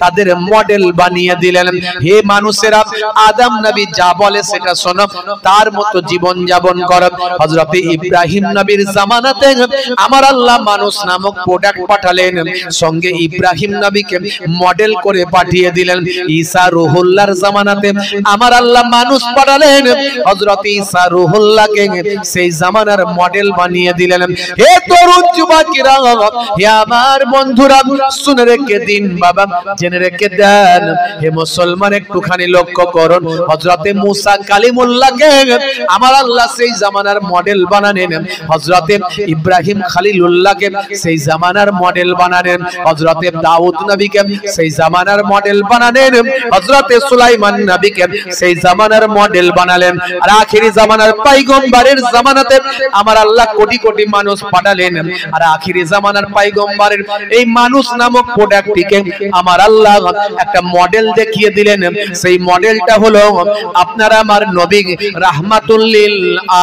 তাদের মডেল বানিয়ে দিলেন। হে মানুষেরা, আদম নবী যা বলে সেটা শোনো, তার মতো জীবন যাপন করো। হযরতে ইব্রাহিম নবীর জামানাতে আমার আল্লাহ মানুষ নামক প্রোডাক্ট পাঠালেন, সঙ্গে ইব্রাহিম নবীকে মডেল করে পাঠিয়ে দিলেন। ঈসা রুহুল্লাহর জামানাতে আমার আল্লাহ মানুষ পাঠালেন, হযরতে ঈসা রুহুল্লাহকে সেই জামানার মডেল বানিয়ে দিলেন। হে তরুণ যুবকেরা, হে আমার বন্ধুরা, শুনে রেখে দিন বাবা, জেনে রেখে দেন। হে মুসলমান, একটুখানি লক্ষ্য করুন, হযরতে মুসা কালিমুল্লাহকে আমার আল্লাহ সেই জামানার মডেল বানালেন, হযরতে ইব্রাহিম খলিলুল্লাহকে সেই জামানার মডেল বানালেন, হযরতে দাউদ নবীকে সেই জামানার মডেল বানালেন, হযরতে সুলাইমান নবীকে সেই জামানার মডেল বানালেন। আর আখেরি জামানার পয়গম্বরের জামানাতে আমার আল্লাহ কোটি কোটি মানুষ পাঠালেন, আর আখেরি জামানার পয়গম্বরের এই মানুষ নামক প্রোডাক্টটিকে আমার আল্লাহ একটা মডেল দেখিয়ে দিলেন। সেই মডেলটা হলো আপনার আমার নবী রাহমাতুল লিল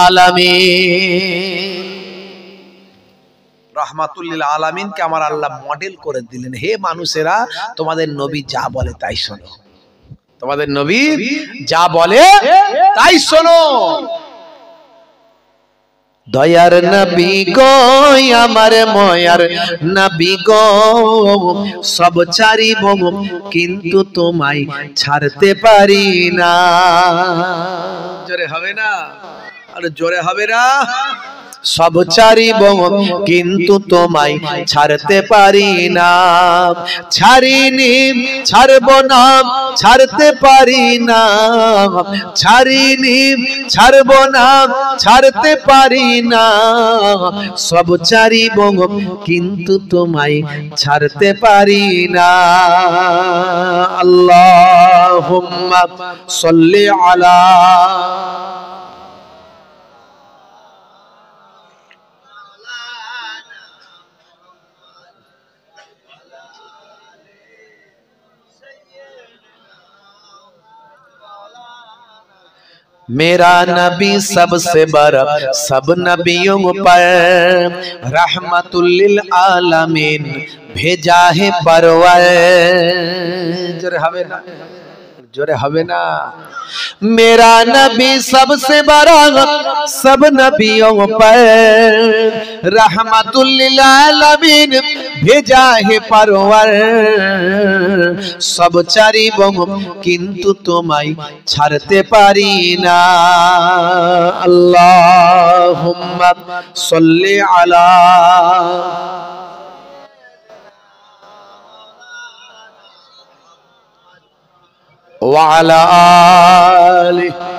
আলামিন। রাহমাতুল লিল আলামিনকে আমার আল্লাহ মডেল করে দিলেন। হে মানুষেরা, তোমাদের নবী যা বলে তাই শোনো, তোমাদের নবী যা বলে তাই শোনো। দয়ার নবী গো, আমার ময়ার নবী গো, সব ছাড়িব কিন্তু তোমায় ছাড়তে পারি না। জোরে হবে না? আর জোরে হবে না? সব ছাড়িব কিন্তু তোমায় ছাড়তে পারি না, ছাড়িনি ছাড়ব না, ছাড়তে পারি না, ছাড়িনি ছাড়ব না, ছাড়তে পারি না, সব ছাড়িব কিন্তু তোমায় ছাড়তে পারি না। আল্লাহুম্মা সাল্লি আলা मेरा नबी सबसे बड़ा सब नबियों पर रहमतुल लिल आलमीन भेजा है परवर। जोरे हवे ना, जोरे हवे ना। मेरा नबी सबसे बड़ा सब नबियों पर रहमतुल लिल आलमीन भेजा है परवर। सब ছাড়িব কিন্তু তোমায় ছাড়তে পারি না। আল্লাহুম্মা সাল্লি আলা ওয়া আলা আলিহি